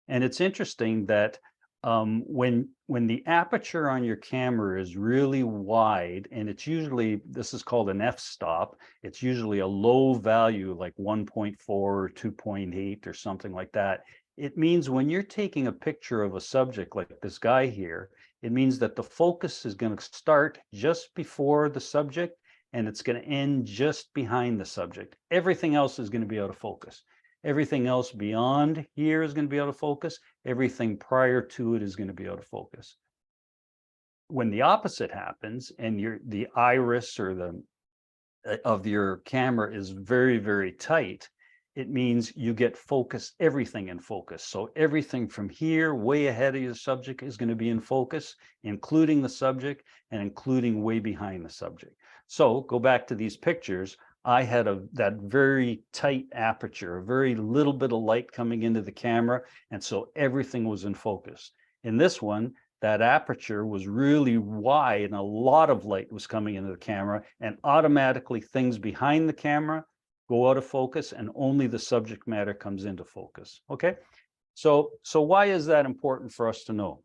And it's interesting that when the aperture on your camera is really wide, and it's usually, this is called an f-stop, it's usually a low value like 1.4 or 2.8 or something like that. It means when you're taking a picture of a subject like this guy here, it means that the focus is going to start just before the subject and it's going to end just behind the subject. Everything else is going to be out of focus. Everything else beyond here is going to be out of focus. Everything prior to it is going to be out of focus. When the opposite happens and the iris or of your camera is very, very tight, it means you get focus, everything in focus. So everything from here, way ahead of your subject is going to be in focus, including the subject and including way behind the subject. So go back to these pictures. I had that very tight aperture, a very little bit of light coming into the camera, and so everything was in focus. In this one, that aperture was really wide and a lot of light was coming into the camera, and automatically things behind the camera go out of focus and only the subject matter comes into focus. Okay, so why is that important for us to know?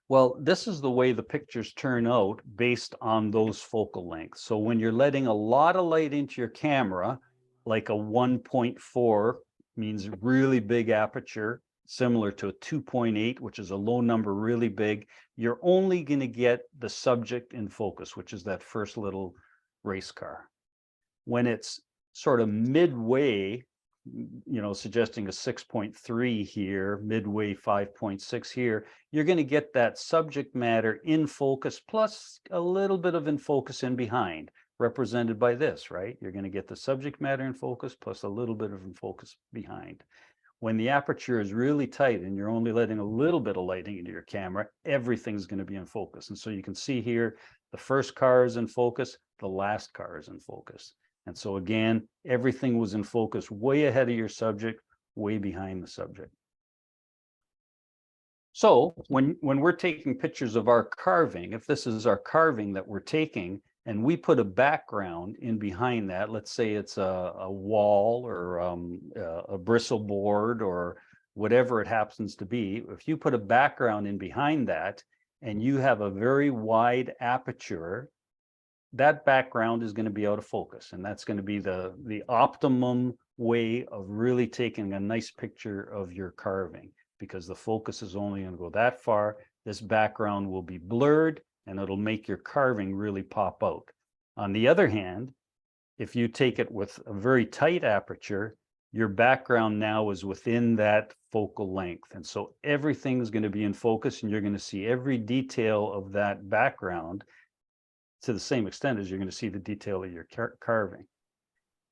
Well, this is the way the pictures turn out based on those focal lengths. So when you're letting a lot of light into your camera, like a 1.4 means really big aperture, similar to a 2.8, which is a low number, really big, you're only going to get the subject in focus, which is that first little race car. When it's sort of midway, suggesting a 6.3 here, midway 5.6 here, you're going to get that subject matter in focus plus a little bit of in focus in behind, represented by this, right? You're going to get the subject matter in focus plus a little bit of in focus behind. When the aperture is really tight and you're only letting a little bit of lighting into your camera, everything's going to be in focus. And so you can see here, the first car is in focus, the last car is in focus. And so again, everything was in focus way ahead of your subject, way behind the subject. So when we're taking pictures of our carving, if this is our carving that we're taking, and we put a background in behind that, let's say it's a wall or a bristle board or whatever it happens to be, if you put a background in behind that and you have a very wide aperture, that background is going to be out of focus, and that's going to be the optimum way of really taking a nice picture of your carving, because the focus is only going to go that far. This background will be blurred and it'll make your carving really pop out. On the other hand, if you take it with a very tight aperture, your background now is within that focal length, and so everything's going to be in focus and you're going to see every detail of that background to the same extent as you're going to see the detail of your carving.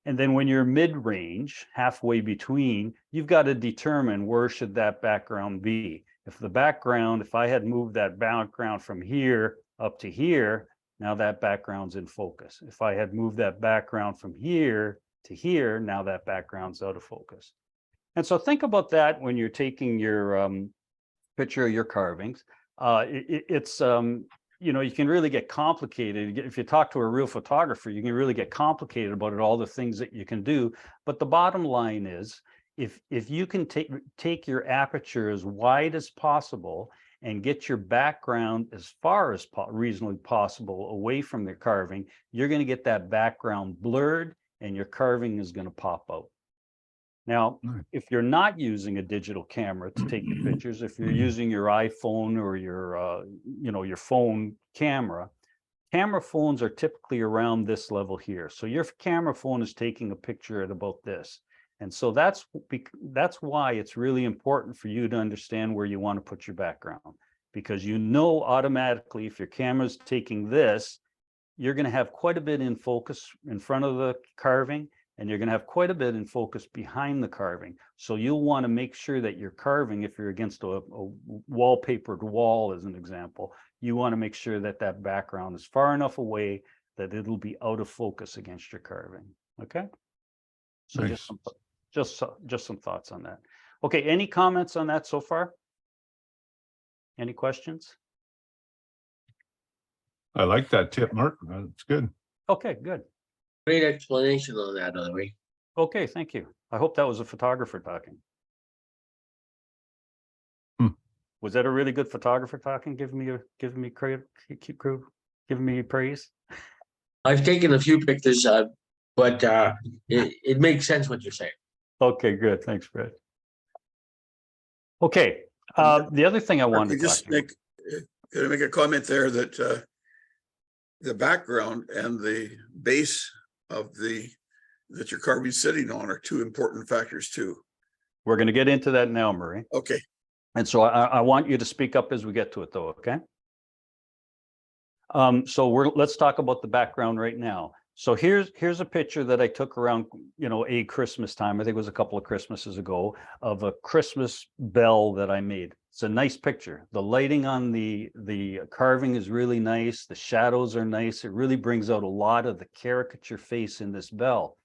And then when you're mid-range, halfway between, you've got to determine where should that background be. If I had moved that background from here up to here, now that background's in focus. If I had moved that background from here to here, now that background's out of focus. And so think about that when you're taking your picture of your carvings. You can really get complicated. If you talk to a real photographer, you can really get complicated about it, all the things that you can do. But the bottom line is, if you can take your aperture as wide as possible and get your background as far as reasonably possible away from the carving, you're going to get that background blurred and your carving is going to pop out. Now, if you're not using a digital camera to take your pictures, if you're using your iPhone or your phone camera phones are typically around this level here. So your camera phone is taking a picture at about this. And so that's why it's really important for you to understand where you want to put your background, because you know automatically if your camera's taking this, you're going to have quite a bit in focus in front of the carving, and you're going to have quite a bit in focus behind the carving. So you'll want to make sure that your carving, if you're against a wallpapered wall, as an example, you want to make sure that that background is far enough away that it'll be out of focus against your carving. Okay. So Nice. just some thoughts on that. Okay. Any comments on that so far? Any questions? I like that tip, Mark. That's good. Okay, good. Great explanation on that, Larry. Okay, thank you. I hope that was a photographer talking. Was that a really good photographer talking? Giving me credit, giving me praise. I've taken a few pictures, but it makes sense what you're saying. Okay, good. Thanks, Fred. Okay. The other thing I wanted to talk to you. Could I make a comment there that the background and the base of that your carving's sitting on are two important factors too. We're going to get into that now, Murray. Okay. And so I want you to speak up as we get to it though, okay? So let's talk about the background right now. So here's a picture that I took around, a Christmas time. I think it was a couple of Christmases ago, of a Christmas bell that I made. It's a nice picture. The lighting on the carving is really nice. The shadows are nice. It really brings out a lot of the caricature face in this bell,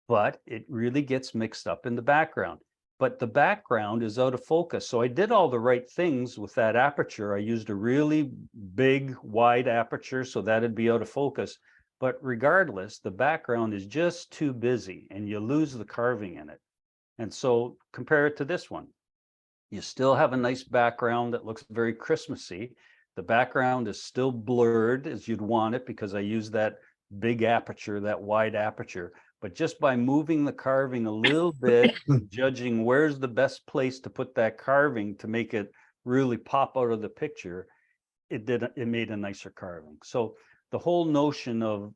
but it really gets mixed up in the background. But the background is out of focus. So I did all the right things with that aperture. I used a really big, wide aperture so that'd be out of focus. But regardless, the background is just too busy and you lose the carving in it. And so compare it to this one. You still have a nice background that looks very Christmassy. The background is still blurred as you'd want it because I used that big aperture, that wide aperture. But just by moving the carving a little bit, judging where's the best place to put that carving to make it really pop out of the picture, it made a nicer carving. So the whole notion of,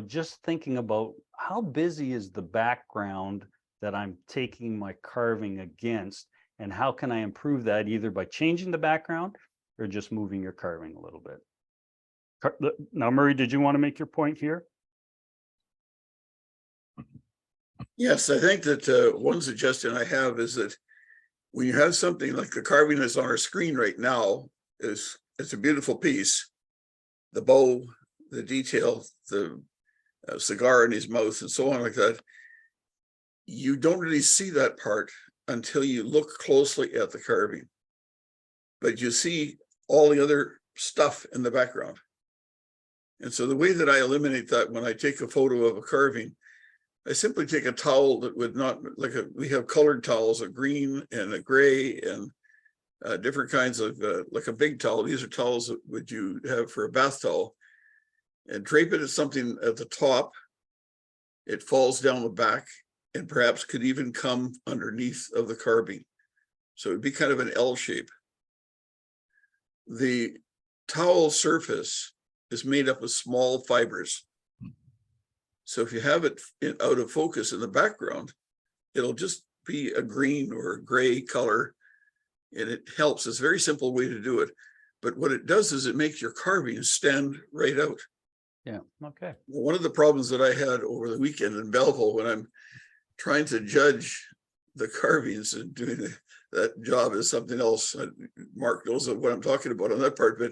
just thinking about how busy is the background that I'm taking my carving against, and how can I improve that either by changing the background or just moving your carving a little bit. Now, Murray, did you want to make your point here? Yes, I think that one suggestion I have is that when you have something like the carving that's on our screen right now, it's a beautiful piece. The bow, the detail, the cigar in his mouth and so on like that. You don't really see that part until you look closely at the carving. But you see all the other stuff in the background. And so the way that I eliminate that when I take a photo of a carving, I simply take a towel that would not, we have colored towels, a green and a gray and different kinds of, like a big towel. These are towels that would you have for a bath towel, and drape it as something at the top. It falls down the back and perhaps could even come underneath of the carving. So it'd be kind of an L shape. The towel surface is made up of small fibers. So if you have it out of focus in the background, it'll just be a green or a gray color, and it helps. It's a very simple way to do it. But what it does is it makes your carving stand right out. Yeah, okay. One of the problems that I had over the weekend in Belleville when I'm trying to judge the carvings and doing that job is something else. Mark knows what I'm talking about on that part, but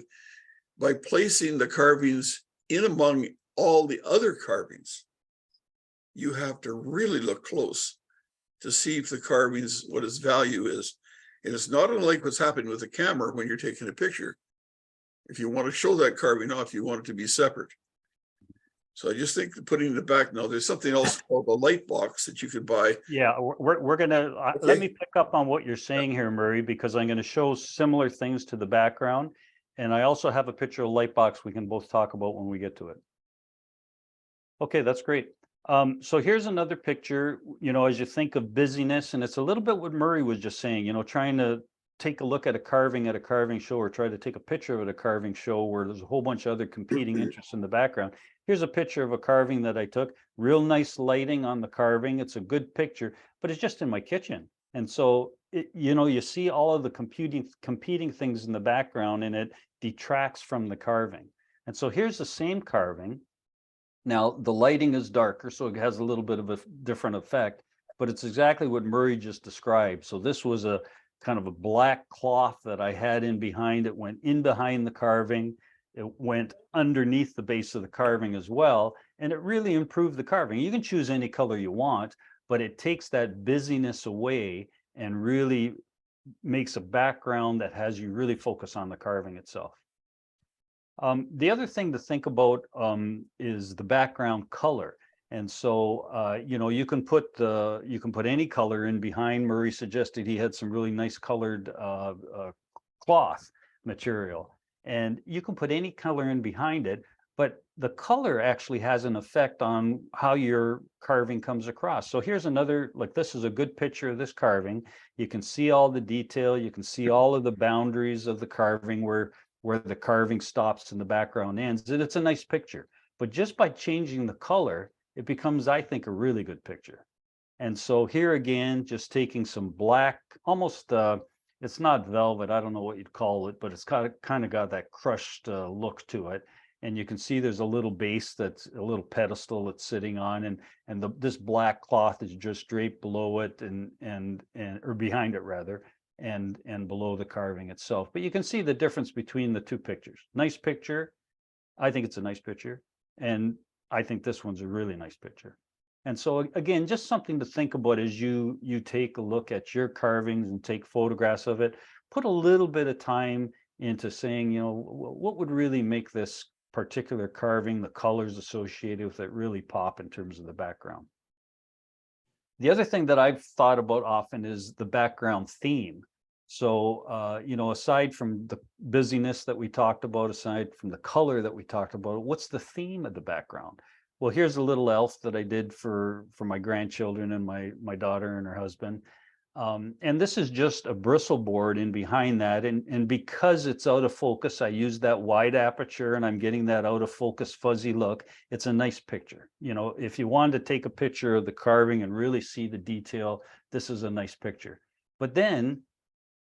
by placing the carvings in among all the other carvings, you have to really look close to see if the carvings, what its value is. And it's not unlike what's happening with the camera when you're taking a picture. If you want to show that carving off, you want it to be separate. So I just think putting it back, now there's something else called a light box that you could buy. Yeah, we're gonna, let me pick up on what you're saying here, Murray, because I'm gonna show similar things to the background. And I also have a picture of light box we can both talk about when we get to it. Okay, that's great. So here's another picture, as you think of busyness, and it's a little bit what Murray was just saying, trying to take a look at a carving show, or try to take a picture of it at a carving show where there's a whole bunch of other competing interests in the background. Here's a picture of a carving that I took, real nice lighting on the carving. It's a good picture, but it's just in my kitchen. And so, you know, you see all of the competing things in the background, and it detracts from the carving. And so here's the same carving. Now the lighting is darker, so it has a little bit of a different effect, but it's exactly what Murray just described. So this was a kind of a black cloth that I had in behind. It went in behind the carving. It went underneath the base of the carving as well. And it really improved the carving. You can choose any color you want, but it takes that busyness away and really makes a background that has you really focus on the carving itself. The other thing to think about is the background color. And so, you know, you can put any color in behind. Murray suggested he had some really nice colored cloth material, and you can put any color in behind it, but the color actually has an effect on how your carving comes across. So here's another, like, this is a good picture of this carving. You can see all the detail. You can see all of the boundaries of the carving where the carving stops and the background ends. And it's a nice picture. But just by changing the color, it becomes, I think, a really good picture. And so here again, just taking some black, almost, it's not velvet, I don't know what you'd call it, but it's kind of got that crushed look to it. And you can see there's a little base, that's a little pedestal it's sitting on, and this black cloth is just draped below it or behind it rather, and below the carving itself. But you can see the difference between the two pictures. Nice picture. I think it's a nice picture. And I think this one's a really nice picture. And so again, just something to think about as you take a look at your carvings and take photographs of it. Put a little bit of time into saying, you know, what would really make this particular carving, the colors associated with it, really pop in terms of the background. The other thing that I've thought about often is the background theme. So, you know, aside from the busyness that we talked about, aside from the color that we talked about, what's the theme of the background? Well, here's a little elf that I did for my grandchildren and my daughter and her husband. And this is just a bristle board in behind that. And because it's out of focus, I use that wide aperture and I'm getting that out of focus fuzzy look. It's a nice picture. You know, if you wanted to take a picture of the carving and really see the detail, this is a nice picture. But then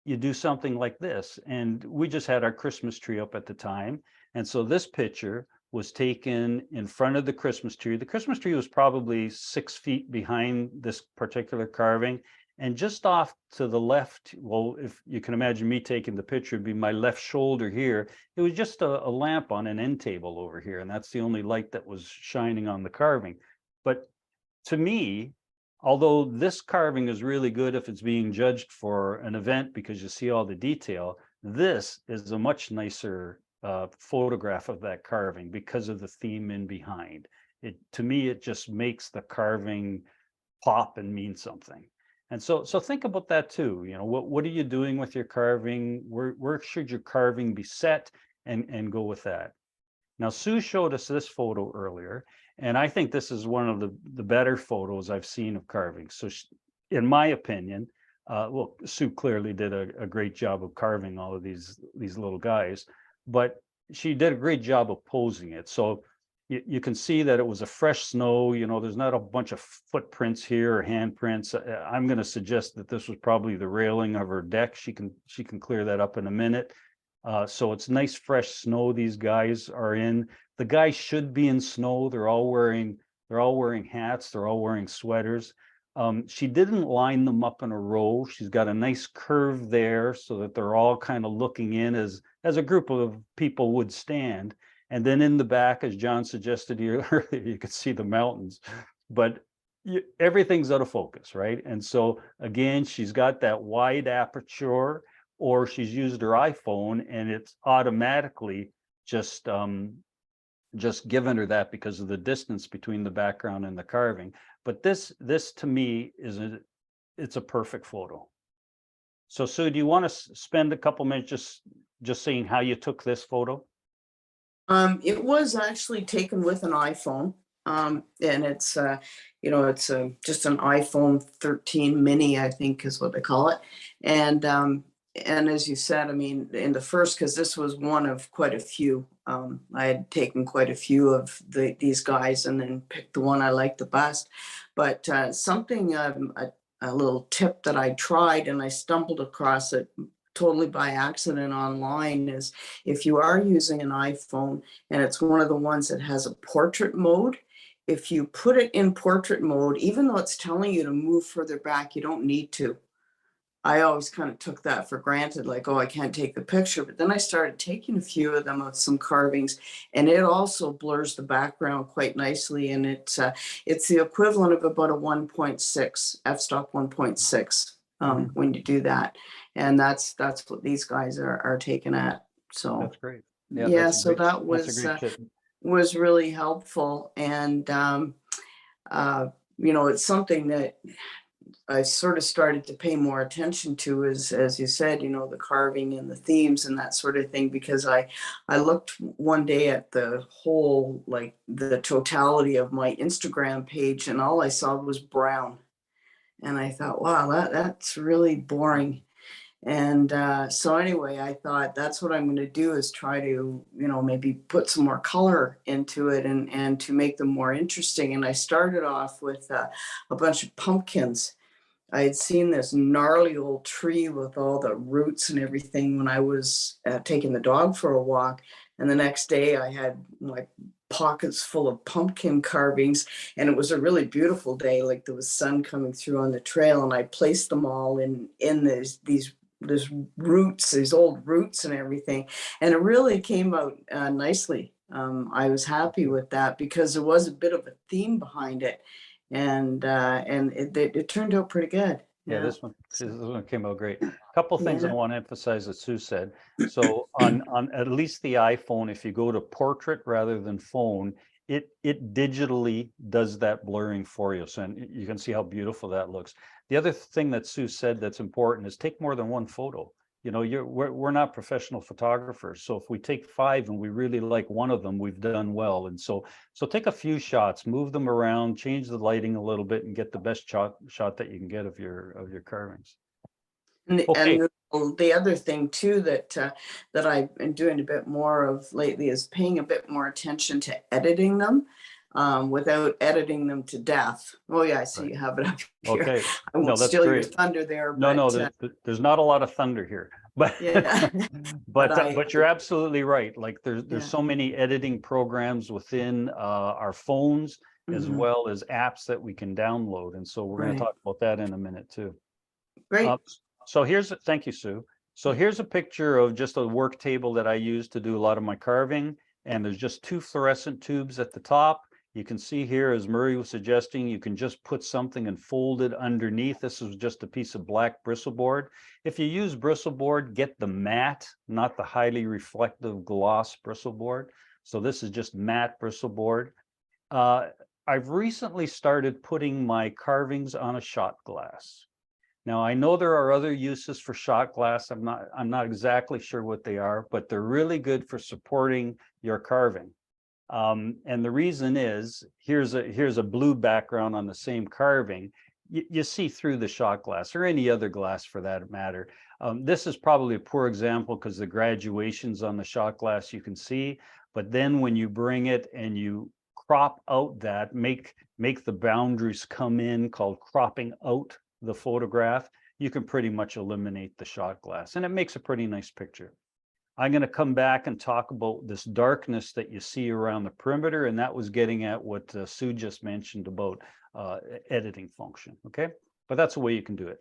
you do something like this. And we just had our Christmas tree up at the time. And so this picture was taken in front of the Christmas tree. The Christmas tree was probably 6 feet behind this particular carving. And just off to the left, well, if you can imagine me taking the picture, it'd be my left shoulder here. It was just a lamp on an end table over here. And that's the only light that was shining on the carving. But to me, although this carving is really good if it's being judged for an event because you see all the detail, this is a much nicer photograph of that carving because of the theme in behind. To me, it just makes the carving pop and mean something. And so think about that too. You know, what are you doing with your carving? Where should your carving be set, and go with that. Now, Sue showed us this photo earlier, and I think this is one of the better photos I've seen of carving. So in my opinion, well, Sue clearly did a great job of carving all of these little guys, but she did a great job of posing it. So you can see that it was a fresh snow. You know, there's not a bunch of footprints here or handprints. I'm going to suggest that this was probably the railing of her deck. She can clear that up in a minute. So it's nice fresh snow these guys are in. The guys should be in snow. They're all wearing hats. They're all wearing sweaters. She didn't line them up in a row. She's got a nice curve there so that they're all kind of looking in as a group of people would stand. And then in the back, as John suggested earlier, you could see the mountains, but everything's out of focus, right? And so again, she's got that wide aperture, or she's used her iPhone and it's automatically just given her that because of the distance between the background and the carving. But this to me it's a perfect photo. So Sue, do you want to spend a couple minutes just saying how you took this photo? It was actually taken with an iPhone, and it's you know, it's just an iPhone 13 mini, I think is what they call it. And and as you said, I mean, in the first, because this was one of quite a few, I had taken quite a few of these guys and then picked the one I liked the best. But something, a little tip that I tried and I stumbled across it totally by accident online is if you are using an iPhone and it's one of the ones that has a portrait mode, if you put it in portrait mode, even though it's telling you to move further back, you don't need to. I always kind of took that for granted, like, oh, I can't take the picture. But then I started taking a few of them of some carvings, and it also blurs the background quite nicely. And it's the equivalent of about a 1.6 f-stop 1.6 when you do that, and that's what these guys are taken at. So That's great. Yeah, so that tip. was really helpful, and you know, it's something that I sort of started to pay more attention to, as you said, you know, the carving and the themes and that sort of thing, because I looked one day at the whole, like the totality of my Instagram page, and all I saw was brown. And I thought, wow, that's really boring. And so anyway, I thought that's what I'm going to do, is try to, you know, maybe put some more color into it and to make them more interesting. And I started off with a bunch of pumpkins. I had seen this gnarly old tree with all the roots and everything when I was taking the dog for a walk. And the next day I had my pockets full of pumpkin carvings, and it was a really beautiful day. Like there was sun coming through on the trail, and I placed them all in these roots, these old roots and everything. And it really came out nicely. I was happy with that because there was a bit of a theme behind it. And it turned out pretty good. Yeah, this one came out great. A couple things I want to emphasize that Sue said. So on at least the iPhone, if you go to portrait rather than phone, it digitally does that blurring for you. So you can see how beautiful that looks. The other thing that Sue said that's important is take more than one photo. You know, we're not professional photographers. So if we take 5 and we really like one of them, we've done well. And so take a few shots, move them around, change the lighting a little bit, and get the best shot that you can get of your carvings. And the other thing too that I've been doing a bit more of lately is paying a bit more attention to editing them. Without editing them to death. Oh yeah, I see you have it up here. Okay. I won't steal your thunder there. No, there's not a lot of thunder here, but yeah. but you're absolutely right. Like there's so many editing programs within our phones as well as apps that we can download, and so we're going to talk about that in a minute too. Great. So thank you, Sue. So here's a picture of just a work table that I use to do a lot of my carving, and there's just 2 fluorescent tubes at the top. You can see here, as Murray was suggesting, you can just put something and fold it underneath. This is just a piece of black bristles. If you use bristles, get the matte, not the highly reflective gloss bristles. So this is just matte bristles. I've recently started putting my carvings on a shot glass. Now, I know there are other uses for shot glass. I'm not exactly sure what they are, but they're really good for supporting your carving. And the reason is, here's a blue background on the same carving. You see through the shot glass, or any other glass for that matter. This is probably a poor example because the graduations on the shot glass you can see, but then when you bring it and you crop out that, make the boundaries come in, called cropping out the photograph, you can pretty much eliminate the shot glass, and it makes a pretty nice picture. I'm going to come back and talk about this darkness that you see around the perimeter, and that was getting at what Sue just mentioned about editing function, okay? But that's the way you can do it.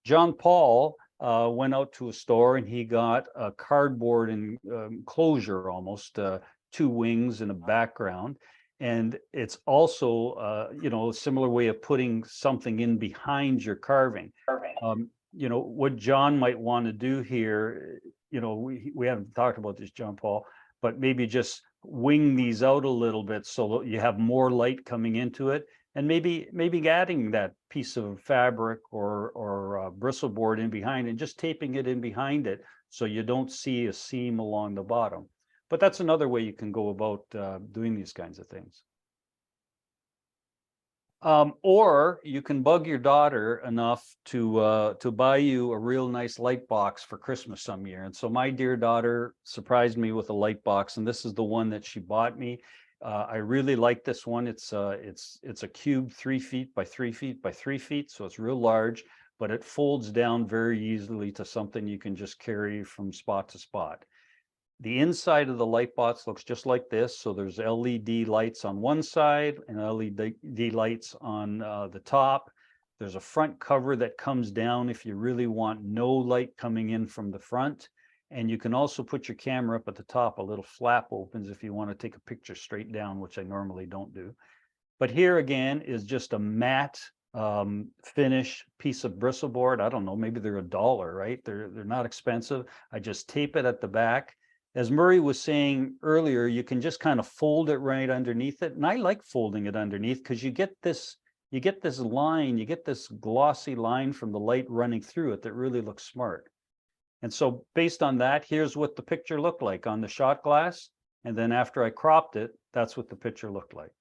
John Paul went out to a store and he got a cardboard enclosure, almost 2 wings and a background. And it's also, you know, a similar way of putting something in behind your carving. You know, what John might want to do here, you know, we haven't talked about this, John Paul, but maybe just wing these out a little bit so that you have more light coming into it, and maybe adding that piece of fabric or bristle board in behind and just taping it in behind it so you don't see a seam along the bottom. But that's another way you can go about doing these kinds of things. Or you can bug your daughter enough to buy you a real nice light box for Christmas some year. And so my dear daughter surprised me with a light box, and this is the one that she bought me. I really like this one. It's a cube 3 feet by 3 feet by 3 feet, so it's real large, but it folds down very easily to something you can just carry from spot to spot. The inside of the light box looks just like this. So there's LED lights on one side and LED lights on the top. There's a front cover that comes down if you really want no light coming in from the front. And you can also put your camera up at the top. A little flap opens if you want to take a picture straight down, which I normally don't do. But here again is just a matte finish piece of bristle board. I don't know, maybe they're $1, right? They're not expensive. I just tape it at the back. As Murray was saying earlier, you can just kind of fold it right underneath it. And I like folding it underneath because you get this line, you get this glossy line from the light running through it that really looks smart. And so based on that, here's what the picture looked like on the shot glass. And then after I cropped it, that's what the picture looked like.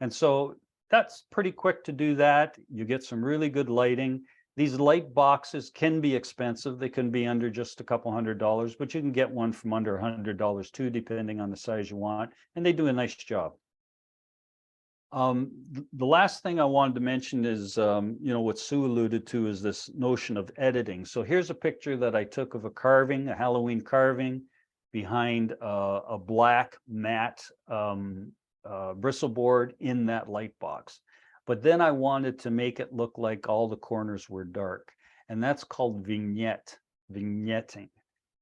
And so that's pretty quick to do that. You get some really good lighting. These light boxes can be expensive. They can be under just a couple $100, but you can get one from under $100 too, depending on the size you want. And they do a nice job. The last thing I wanted to mention is, what Sue alluded to is this notion of editing. So here's a picture that I took of a carving, a Halloween carving behind a black matte bristle board in that light box. But then I wanted to make it look like all the corners were dark. And that's called vignetting.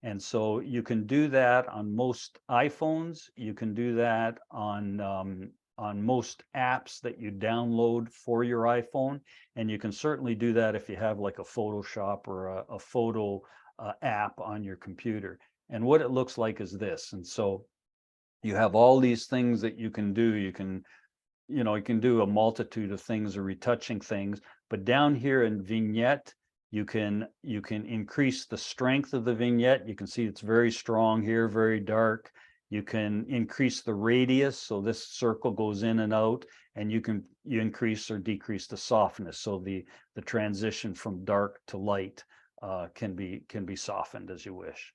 And so you can do that on most iPhones. You can do that on most apps that you download for your iPhone. And you can certainly do that if you have like a Photoshop or a photo app on your computer. And what it looks like is this. And so you have all these things that you can do. You can do a multitude of things or retouching things, but down here in vignette, you can increase the strength of the vignette. You can see it's very strong here, very dark. You can increase the radius, so this circle goes in and out, and you increase or decrease the softness, so the transition from dark to light can be softened as you wish.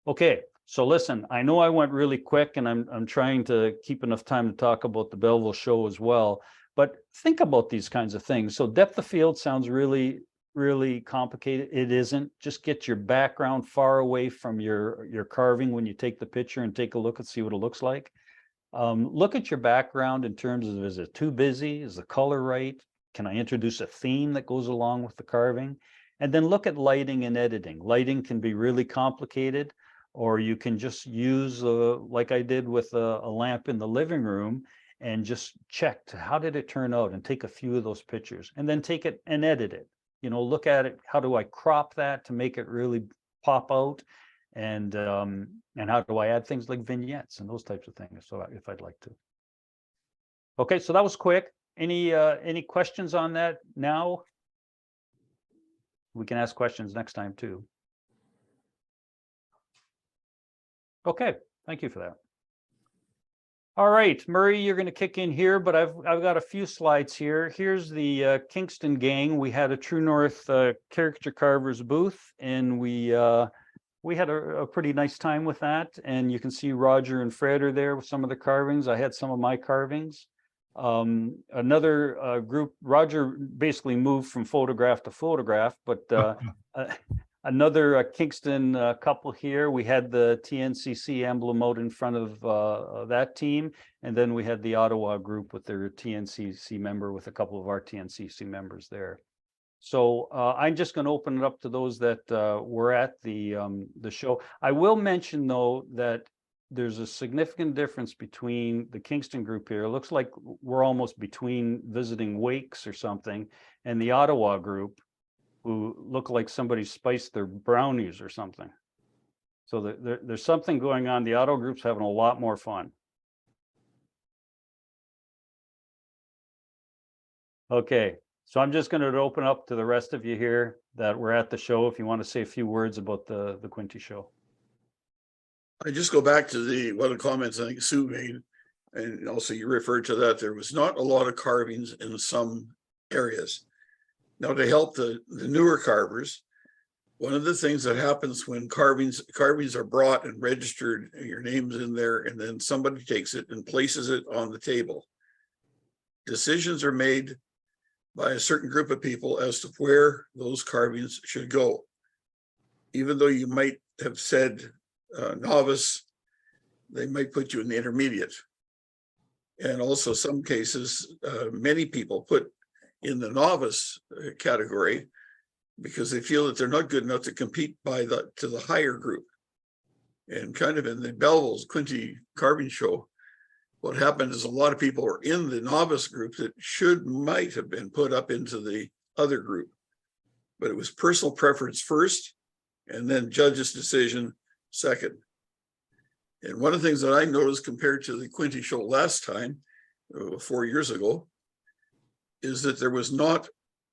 Okay, so listen, I know I went really quick, and I'm trying to keep enough time to talk about the Belleville show as well, but think about these kinds of things. So depth of field sounds really, really complicated. It isn't. Just get your background far away from your carving when you take the picture and take a look and see what it looks like. Look at your background in terms of, is it too busy? Is the color right? Can I introduce a theme that goes along with the carving? And then look at lighting and editing. Lighting can be really complicated, or you can just use, like I did with a lamp in the living room, and just check how did it turn out and take a few of those pictures and then take it and edit it. Look at it. How do I crop that to make it really pop out? And how do I add things like vignettes and those types of things? So if I'd like to. Okay, so that was quick. Any questions on that now? We can ask questions next time too. Okay, thank you for that. All right, Murray, you're going to kick in here, but I've got a few slides here. Here's the Kingston gang. We had a True North Caricature Carvers booth, and we had a pretty nice time with that. And you can see Roger and Fred are there with some of the carvings. I had some of my carvings. Another group, Roger basically moved from photograph to photograph, but another Kingston couple here. We had the TNCC emblem out in front of that team. And then we had the Ottawa group with their TNCC member with a couple of our TNCC members there. So I'm just going to open it up to those that were at the show. I will mention, though, that there's a significant difference between the Kingston group here. It looks like we're almost between visiting wakes or something, and the Ottawa group, who look like somebody spiced their brownies or something. So there's something going on. The Ottawa group's having a lot more fun. Okay, so I'm just going to open up to the rest of you here that were at the show if you want to say a few words about the Quinte show. I just go back to one of the comments I think Sue made. And also you referred to that, there was not a lot of carvings in some areas. Now, to help the newer carvers, one of the things that happens when carvings are brought and registered, your name's in there, and then somebody takes it and places it on the table. Decisions are made by a certain group of people as to where those carvings should go. Even though you might have said novice, they might put you in the intermediate. And also some cases, many people put in the novice category because they feel that they're not good enough to compete to the higher group. And kind of in the Belleville's Quinte carving show, what happened is a lot of people were in the novice group that might have been put up into the other group. But it was personal preference first, and then judge's decision second. And one of the things that I noticed compared to the Quinte show last time, 4 years ago, is that there was not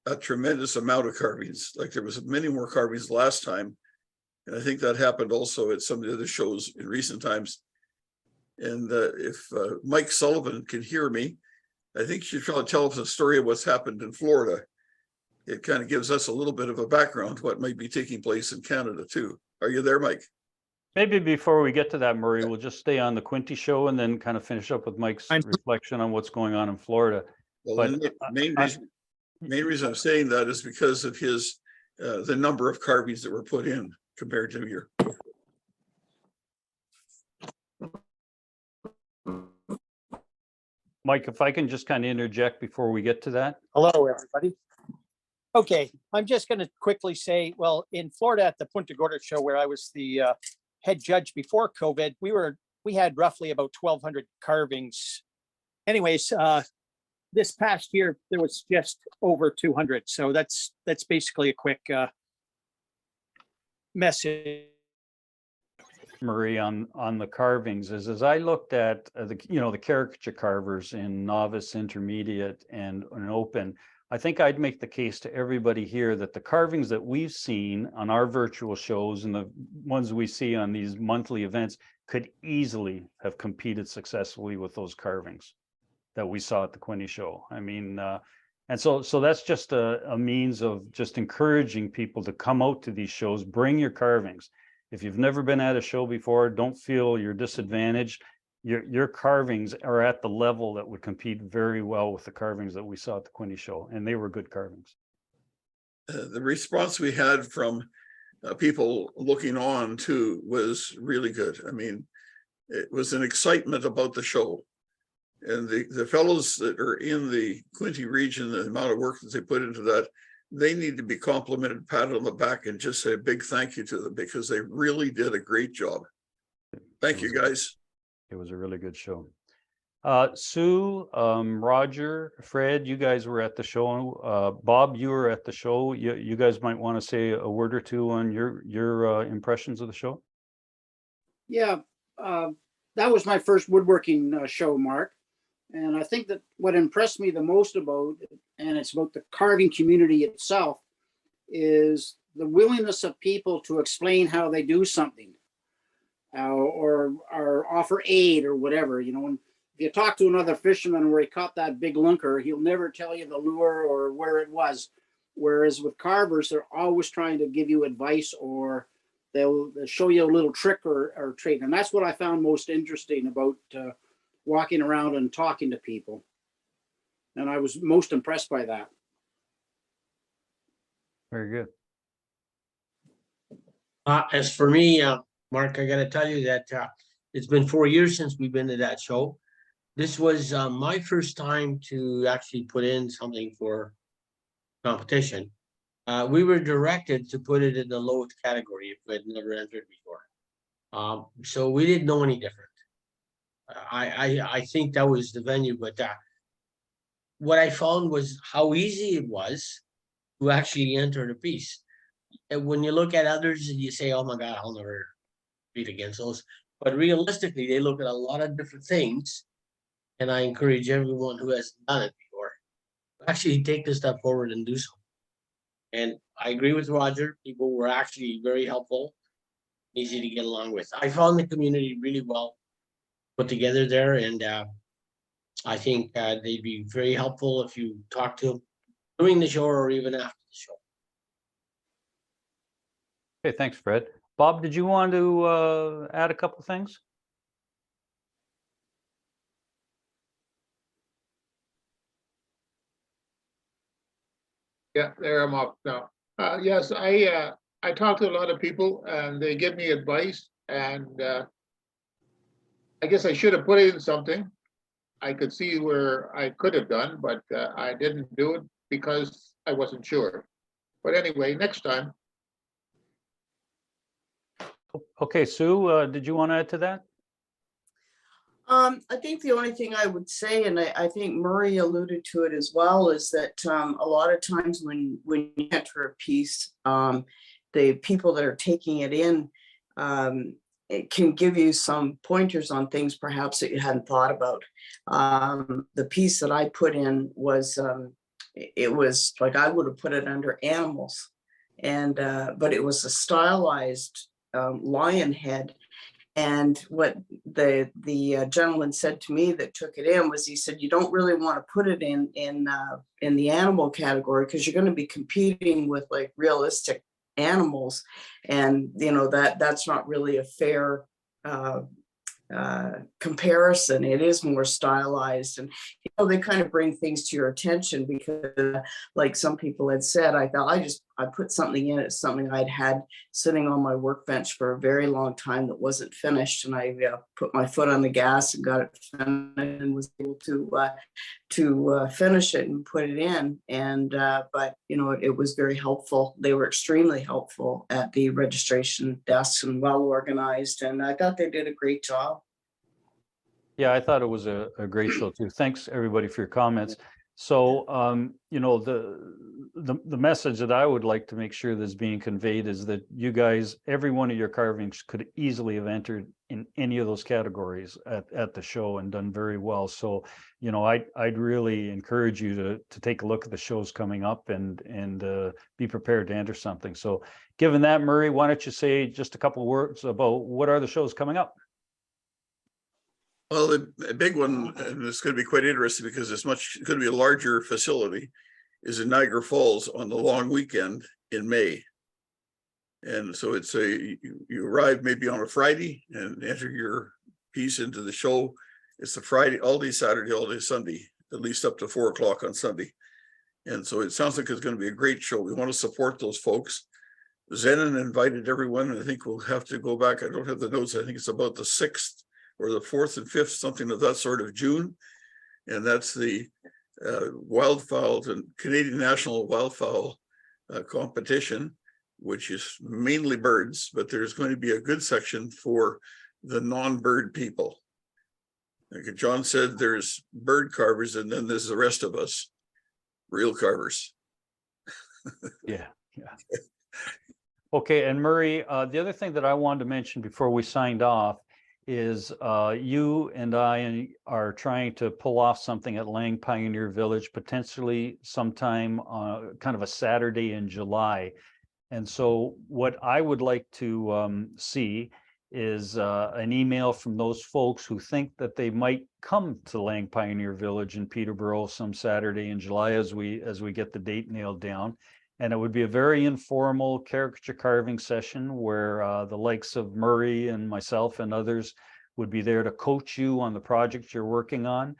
a tremendous amount of carvings. Like there was many more carvings last time. And I think that happened also at some of the other shows in recent times. And if Mike Sullivan can hear me, I think you should probably tell us a story of what's happened in Florida. It kind of gives us a little bit of a background to what might be taking place in Canada too. Are you there, Mike? Maybe before we get to that, Murray, we'll just stay on the Quinte show and then kind of finish up with Mike's reflection on what's going on in Florida. Well, But the main reason I'm saying that is because of his the number of carvings that were put in compared to your. Mike, if I can just kind of interject before we get to that. Hello, everybody. Okay, I'm just going to quickly say, well, in Florida at the Punta Gorda show, where I was the head judge before COVID, we had roughly about 1,200 carvings. Anyways, this past year there was just over 200. So that's basically a quick message. Murray, on the carvings is as I looked at the caricature carvers in novice, intermediate, and an open. I think I'd make the case to everybody here that the carvings that we've seen on our virtual shows and the ones we see on these monthly events could easily have competed successfully with those carvings that we saw at the Quinte show. I mean, and so that's just a means of just encouraging people to come out to these shows, bring your carvings. If you've never been at a show before, don't feel you're disadvantaged. Your carvings are at the level that would compete very well with the carvings that we saw at the Quinte show, and they were good carvings. The response we had from people looking on too was really good. I mean, it was an excitement about the show. And the fellows that are in the Quinte region, the amount of work that they put into that, they need to be complimented, patted on the back, and just say a big thank you to them because they really did a great job. Thank you, guys. It was a really good show. Sue, Roger, Fred, you guys were at the show. Bob, you were at the show. You guys might want to say a word or two on your impressions of the show. Yeah, that was my first woodworking show, Mark. And I think that what impressed me the most about it, and it's about the carving community itself, is the willingness of people to explain how they do something, or offer aid or whatever. You know, when if you talk to another fisherman where he caught that big lunker, he'll never tell you the lure or where it was. Whereas with carvers, they're always trying to give you advice, or they'll show you a little trick or trait. And that's what I found most interesting about walking around and talking to people. And I was most impressed by that. Very good. As for me, Mark, I got to tell you that it's been 4 years since we've been to that show. This was my first time to actually put in something for competition. We were directed to put it in the lowest category if we had never entered before. So we didn't know any different. I think that was the venue, but what I found was how easy it was to actually enter the piece. And when you look at others and you say, oh my God, I'll never beat against those. But realistically, they look at a lot of different things. And I encourage everyone who hasn't done it before, actually take the step forward and do so. And I agree with Roger. People were actually very helpful, easy to get along with. I found the community really well put together there, and I think they'd be very helpful if you talk to them during the show or even after the show. Okay, thanks, Fred. Bob, did you want to add a couple things? Yeah, there I'm up now. Yes, I talk to a lot of people and they give me advice, and I guess I should have put in something. I could see where I could have done, but I didn't do it because I wasn't sure. But anyway, next time. Okay, Sue, did you want to add to that? I think the only thing I would say, and I think Murray alluded to it as well, is that a lot of times when you enter a piece, the people that are taking it in, it can give you some pointers on things perhaps that you hadn't thought about. The piece that I put in was, it was like I would have put it under animals, and but it was a stylized lion head. And what the gentleman said to me that took it in was, he said, you don't really want to put it in the animal category because you're going to be competing with like realistic animals, and you know that's not really a fair comparison. It is more stylized, and you know they kind of bring things to your attention because like some people had said, I thought I put something in. It's something I'd had sitting on my workbench for a very long time that wasn't finished, and I put my foot on the gas and got it finished and was able to finish it and put it in. And but you know it was very helpful. They were extremely helpful at the registration desks and well organized, and I thought they did a great job. Yeah, I thought it was a great show too. Thanks everybody for your comments. So, you know, the message that I would like to make sure that's being conveyed is that you guys, every one of your carvings could easily have entered in any of those categories at the show and done very well. So, you know, I'd really encourage you to take a look at the shows coming up and be prepared to enter something. So given that, Murray, why don't you say just a couple of words about what are the shows coming up? Well, the big one, and it's going to be quite interesting because it's going to be a larger facility, is in Niagara Falls on the long weekend in May. And so it's you arrive maybe on a Friday and enter your piece into the show. It's a Friday, all day Saturday, all day Sunday, at least up to 4 o'clock on Sunday. And so it sounds like it's going to be a great show. We want to support those folks. Zenon invited everyone, and I think we'll have to go back. I don't have the notes. I think it's about the 6th or the 4th and 5th, something of that sort of June. And that's the wildfowl and Canadian National Wildfowl competition, which is mainly birds, but there's going to be a good section for the non-bird people. Like John said, there's bird carvers, and then there's the rest of us, real carvers. Yeah. Okay, and Murray, the other thing that I wanted to mention before we signed off is you and I are trying to pull off something at Lang Pioneer Village, potentially sometime kind of a Saturday in July. And so what I would like to see is an email from those folks who think that they might come to Lang Pioneer Village in Peterborough some Saturday in July as we get the date nailed down. And it would be a very informal caricature carving session where the likes of Murray and myself and others would be there to coach you on the project you're working on.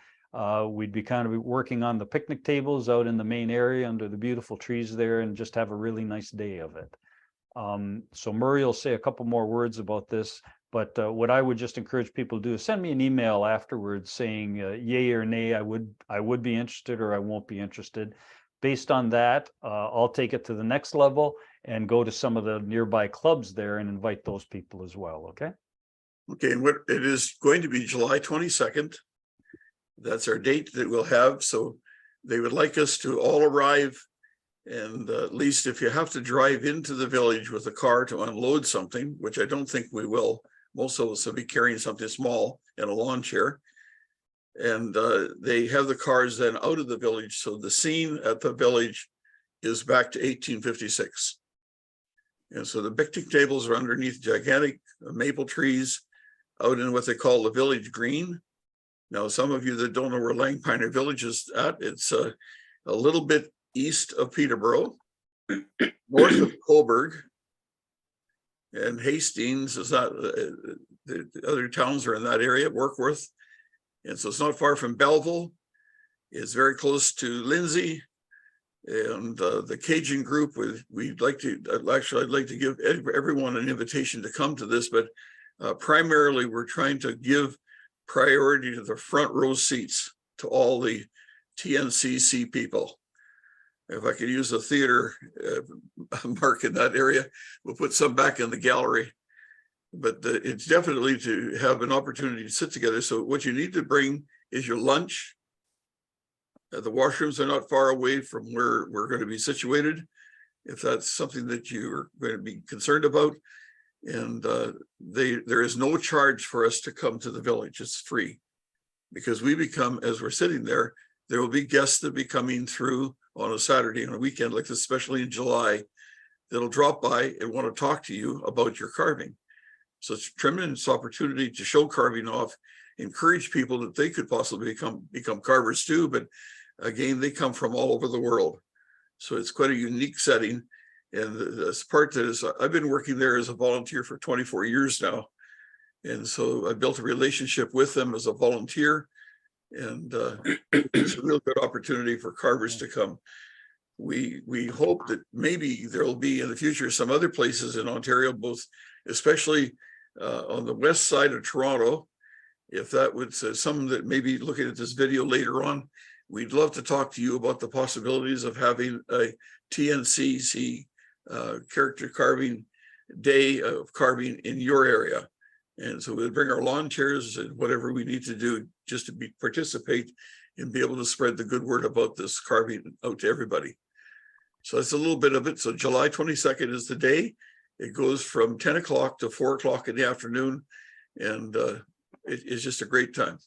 We'd be kind of working on the picnic tables out in the main area under the beautiful trees there and just have a really nice day of it. So Murray will say a couple more words about this, but what I would just encourage people to do is send me an email afterwards saying yay or nay, I would be interested or I won't be interested. Based on that, I'll take it to the next level and go to some of the nearby clubs there and invite those people as well, okay? Okay, and what it is going to be July 22nd. That's our date that we'll have. So they would like us to all arrive, and at least if you have to drive into the village with a car to unload something, which I don't think we will, most of us will be carrying something small in a lawn chair. And they have the cars then out of the village. So the scene at the village is back to 1856. And so the picnic tables are underneath gigantic maple trees out in what they call the village green. Now, some of you that don't know where Lang Pioneer Village is at, it's a little bit east of Peterborough, north of Coburg, and Hastings is not, the other towns are in that area, Warkworth. And so it's not far from Belleville. It's very close to Lindsay. And the Cajun group, we'd like to, I'd like to give everyone an invitation to come to this, but primarily we're trying to give priority to the front row seats to all the TNCC people. If I could use a theater mark in that area, we'll put some back in the gallery. But it's definitely to have an opportunity to sit together. So what you need to bring is your lunch. The washrooms are not far away from where we're going to be situated, if that's something that you're going to be concerned about. And there is no charge for us to come to the village. It's free, because we become, as we're sitting there will be guests that be coming through on a Saturday, on a weekend like this, especially in July, that'll drop by and want to talk to you about your carving. So it's a tremendous opportunity to show carving off, encourage people that they could possibly become carvers too. But again, they come from all over the world. So it's quite a unique setting. And this part that is, I've been working there as a volunteer for 24 years now. And so I built a relationship with them as a volunteer. And it's a real good opportunity for carvers to come. We hope that maybe there'll be in the future some other places in Ontario, both especially on the west side of Toronto. If that would some that may be looking at this video later on, we'd love to talk to you about the possibilities of having a TNCC character carving day of carving in your area. And so we'll bring our lawn chairs and whatever we need to do just to participate and be able to spread the good word about this carving out to everybody. So that's a little bit of it. So July 22nd is the day. It goes from 10 o'clock to 4 o'clock in the afternoon. And it's just a great time.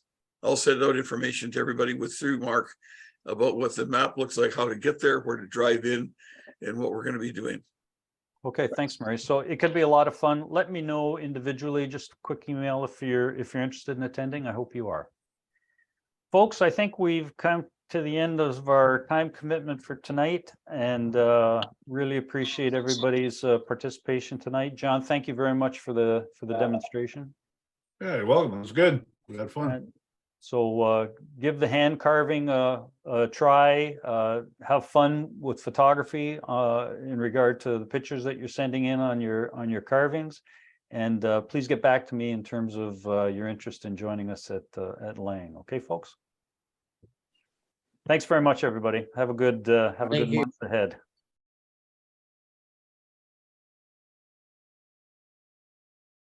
I'll send out information to everybody through Mark about what the map looks like, how to get there, where to drive in, and what we're going to be doing. Okay, thanks, Murray. So it could be a lot of fun. Let me know individually, just a quick email if you're interested in attending. I hope you are. Folks, I think we've come to the end of our time commitment for tonight, and really appreciate everybody's participation tonight. John, thank you very much for the demonstration. Yeah, you're welcome. It was good. We had fun. So give the hand carving a try. Have fun with photography in regard to the pictures that you're sending in on your carvings, and please get back to me in terms of your interest in joining us at Lang. Okay, folks. Thanks very much, everybody. Have a good month ahead.